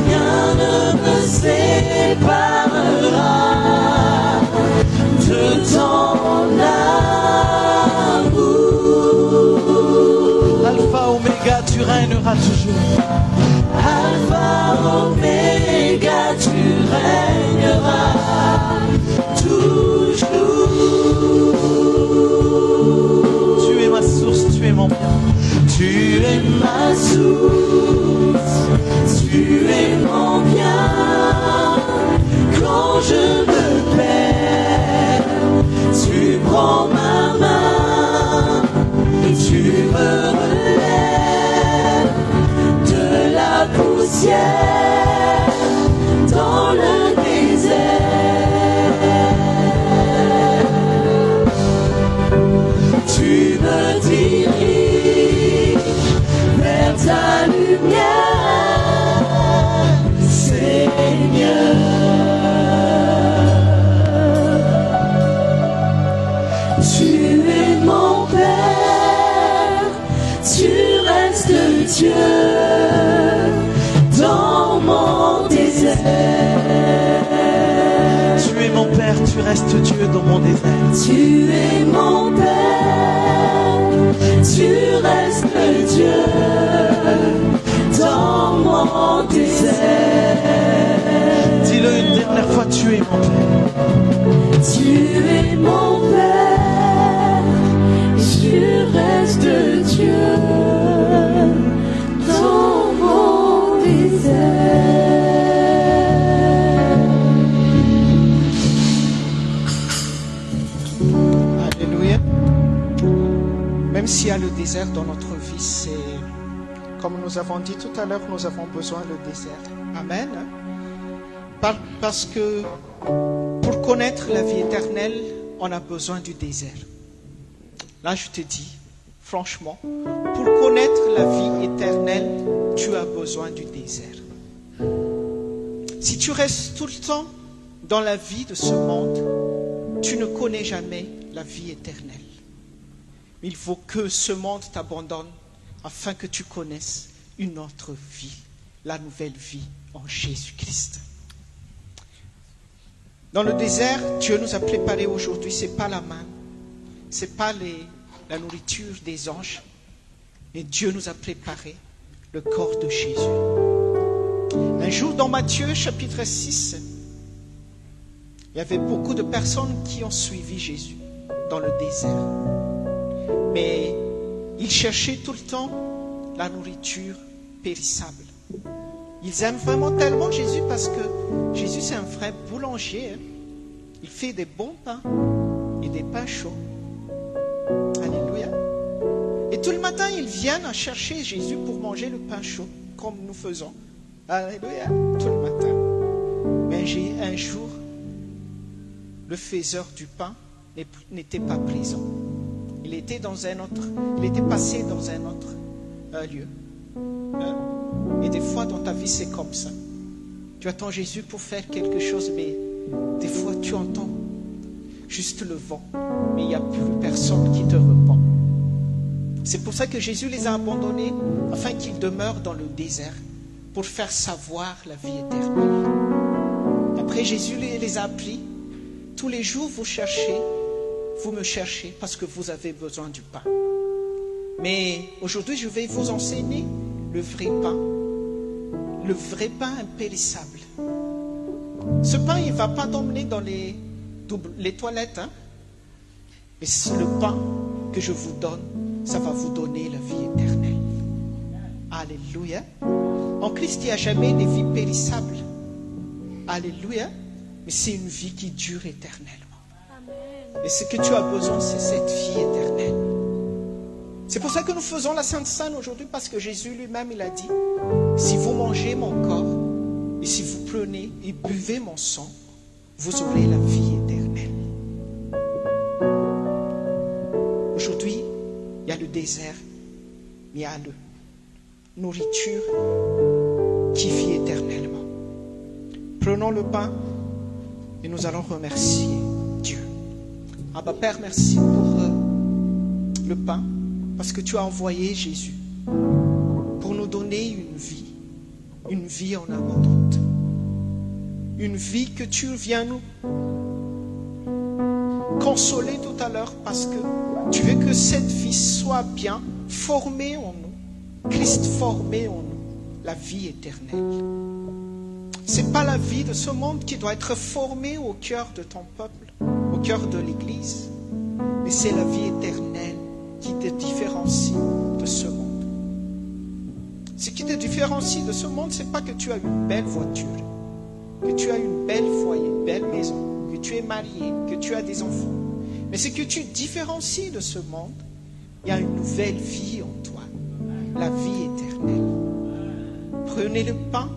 Rien ne me séparera de ton amour. Alpha, Oméga, tu régneras toujours. Alpha, Oméga, tu régneras toujours. Tu es ma source, tu es mon bien. Tu es ma source, tu es mon bien. Quand je me perds, tu prends ma main et tu me relèves de la poussière dans le désert. Tu me diriges vers ta lumière, Seigneur. Tu es mon Père, tu restes Dieu dans mon désert. Tu es mon Père, tu restes Dieu dans mon désert. Tu es mon Père, tu restes Dieu dans mon désert. Dis-le une dernière fois, tu es mon Père. Tu es mon Père, et tu restes Dieu dans mon désert. Alléluia. Même s'il y a le désert dans notre vie, c'est comme nous avons dit tout à l'heure, nous avons besoin du désert. Amen. Parce que pour connaître la vie éternelle, on a besoin du désert. Là, je te dis, franchement, pour connaître la vie éternelle, tu as besoin du désert. Si tu restes tout le temps dans la vie de ce monde, tu ne connais jamais la vie éternelle. Il faut que ce monde t'abandonne afin que tu connaisses une autre vie, la nouvelle vie en Jésus-Christ. Dans le désert, Dieu nous a préparé aujourd'hui, ce n'est pas la main, ce n'est pas la nourriture des anges, mais Dieu nous a préparé le corps de Jésus. Un jour, dans Matthieu chapitre 6, il y avait beaucoup de personnes qui ont suivi Jésus. dans le désert. Mais ils cherchaient tout le temps la nourriture périssable. Ils aiment vraiment tellement Jésus parce que Jésus c'est un vrai boulanger. Il fait des bons pains et des pains chauds. Alléluia. Et tout le matin, ils viennent à chercher Jésus pour manger le pain chaud, comme nous faisons. Alléluia. Tout le matin. Mais un jour, le faiseur du pain n'était pas présent. Il était passé dans un autre lieu. Et des fois, dans ta vie, c'est comme ça. Tu attends Jésus pour faire quelque chose, mais des fois, tu entends juste le vent, mais il n'y a plus personne qui te répond. C'est pour ça que Jésus les a abandonnés, afin qu'ils demeurent dans le désert, pour faire savoir la vie éternelle. Après, Jésus les a appelés. Tous les jours, vous me cherchez, parce que vous avez besoin du pain. Mais aujourd'hui, je vais vous enseigner le vrai pain impérissable. Ce pain, il ne va pas t'emmener dans les toilettes, hein? Mais le pain que je vous donne, ça va vous donner la vie éternelle. Alléluia. En Christ, il n'y a jamais des vies périssables. Alléluia. Mais c'est une vie qui dure éternellement. Et ce que tu as besoin, c'est cette vie éternelle. C'est pour ça que nous faisons la Sainte Seine aujourd'hui, parce que Jésus lui-même, il a dit, si vous mangez mon corps, et si vous prenez et buvez mon sang, vous aurez la vie éternelle. Aujourd'hui, il y a le désert, mais il y a la nourriture qui vit éternellement. Prenons le pain et nous allons remercier Dieu. Abba Père, merci pour le pain, parce que tu as envoyé Jésus pour nous donner une vie en abondante. Une vie que tu viens nous consoler tout à l'heure, parce que tu veux que cette vie soit bien formée en nous, Christ formé en nous, la vie éternelle. Ce n'est pas la vie de ce monde qui doit être formée au cœur de ton peuple, au cœur de l'Église, mais c'est la vie éternelle qui te différencie de ce monde. Ce qui te différencie de ce monde, ce n'est pas que tu as une belle voiture, que tu as une belle foyer, une belle maison, que tu es marié, que tu as des enfants. Mais ce que tu différencies de ce monde, il y a une nouvelle vie en toi, la vie éternelle. Prenez le pain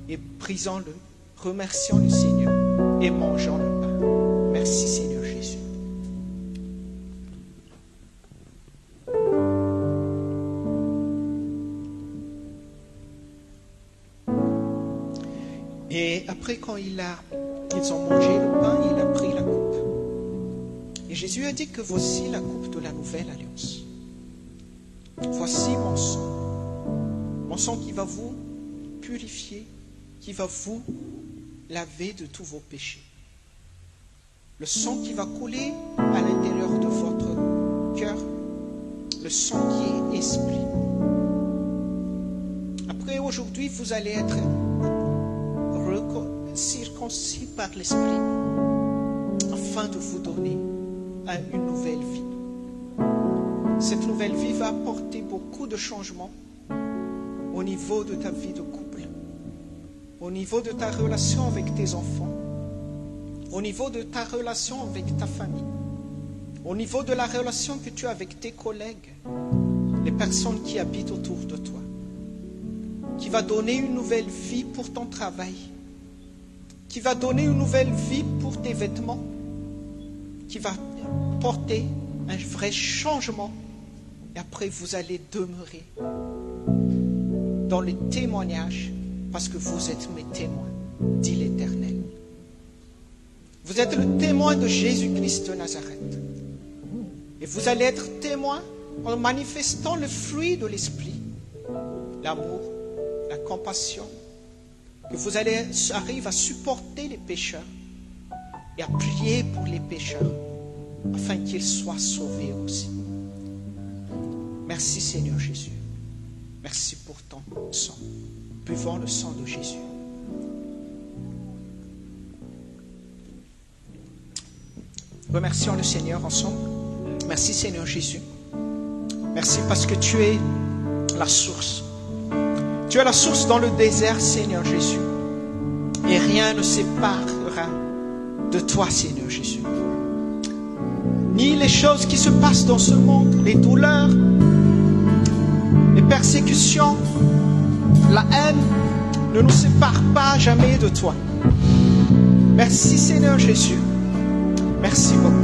et brisons-le, remercions le Seigneur et mangeons le pain. Merci Seigneur Jésus. Et après, quand ils ont mangé le pain, il a pris la coupe. Et Jésus a dit que voici la coupe de la nouvelle alliance. Voici mon sang qui va vous purifier, qui va vous laver de tous vos péchés. Le sang qui va couler à l'intérieur de votre cœur, le sang qui est esprit. Après, aujourd'hui, vous allez être circoncis par l'esprit, afin de vous donner une nouvelle vie. Cette nouvelle vie va apporter beaucoup de changements au niveau de ta vie de couple, au niveau de ta relation avec tes enfants, au niveau de ta relation avec ta famille, au niveau de la relation que tu as avec tes collègues, les personnes qui habitent autour de toi, qui va donner une nouvelle vie pour ton travail, qui va donner une nouvelle vie pour tes vêtements, qui va porter un vrai changement. Et après, vous allez demeurer dans les témoignages, parce que vous êtes mes témoins, dit l'Éternel. Vous êtes le témoin de Jésus-Christ de Nazareth. Et vous allez être témoin en manifestant le fruit de l'Esprit, l'amour, la compassion, que vous allez arriver à supporter les pécheurs et à prier pour les pécheurs, afin qu'ils soient sauvés aussi. Merci Seigneur Jésus. Merci pour ton sang. Buvons le sang de Jésus. Remercions le Seigneur ensemble. Merci Seigneur Jésus. Merci parce que tu es la source. Tu es la source dans le désert, Seigneur Jésus. Et rien ne séparera de toi, Seigneur Jésus. Ni les choses qui se passent dans ce monde, les douleurs, les persécutions, la haine, ne nous séparent pas jamais de toi. Merci Seigneur Jésus. Merci beaucoup.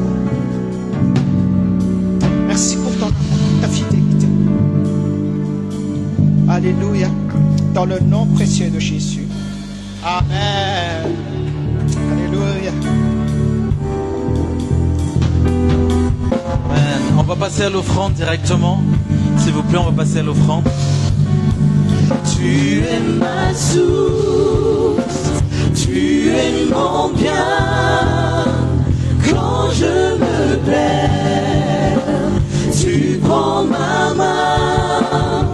Merci pour ta fidélité. Alléluia. Dans le nom précieux de Jésus. Amen. Alléluia. Amen. On va passer à l'offrande directement. S'il vous plaît, on va passer à l'offrande. Tu es ma source, tu es mon bien. Quand je me perds, tu prends ma main,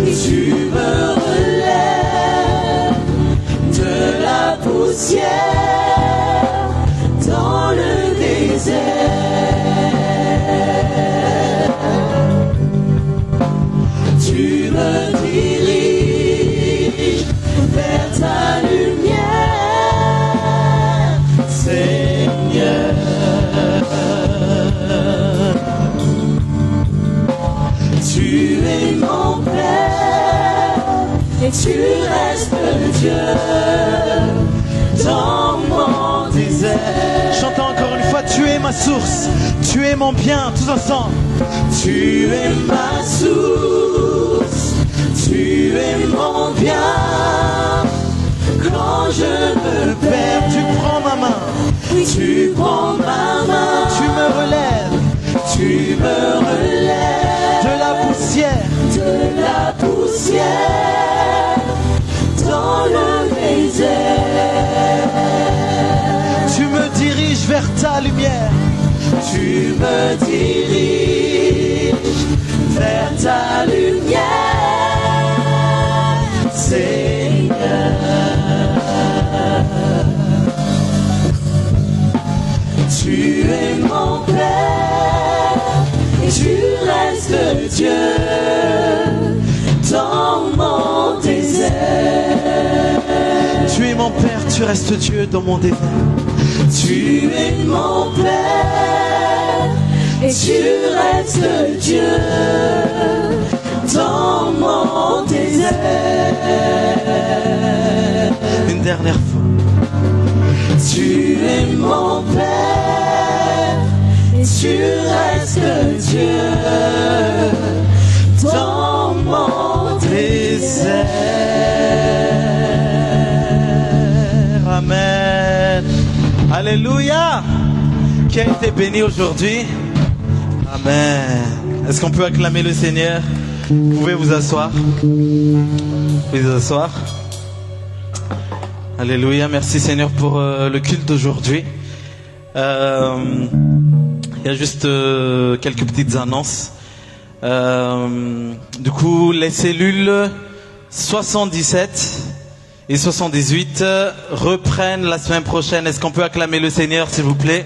tu me relèves de la poussière dans le désert. Tu me diriges vers ta lumière, Seigneur. Tu es mon Père et tu restes Dieu dans mon désert. Chantons encore une fois, tu es ma source, tu es mon bien, tous ensemble. Tu es ma source, tu es mon bien. Quand je me perds, Tu prends ma main, tu prends ma main, tu me relèves tu me relèves de la poussière. de la poussière dans le désert. Tu me diriges vers ta lumière. Tu me diriges vers ta lumière, Seigneur. Tu es mon Père et tu restes Dieu dans mon désert. Tu es mon Père, tu restes Dieu dans mon désert. Tu es mon Père et tu restes Dieu dans mon désert. Une dernière fois. Tu es mon Père et tu restes Dieu dans mon désert. Amen. Alléluia. Qui a été béni aujourd'hui? Amen. Est-ce qu'on peut acclamer le Seigneur? Vous pouvez vous asseoir. Vous pouvez vous asseoir. Alléluia. Merci Seigneur pour le culte d'aujourd'hui. Il y a juste quelques petites annonces. Du coup, les cellules 77 et 78 reprennent la semaine prochaine. Est-ce qu'on peut acclamer le Seigneur, s'il vous plaît?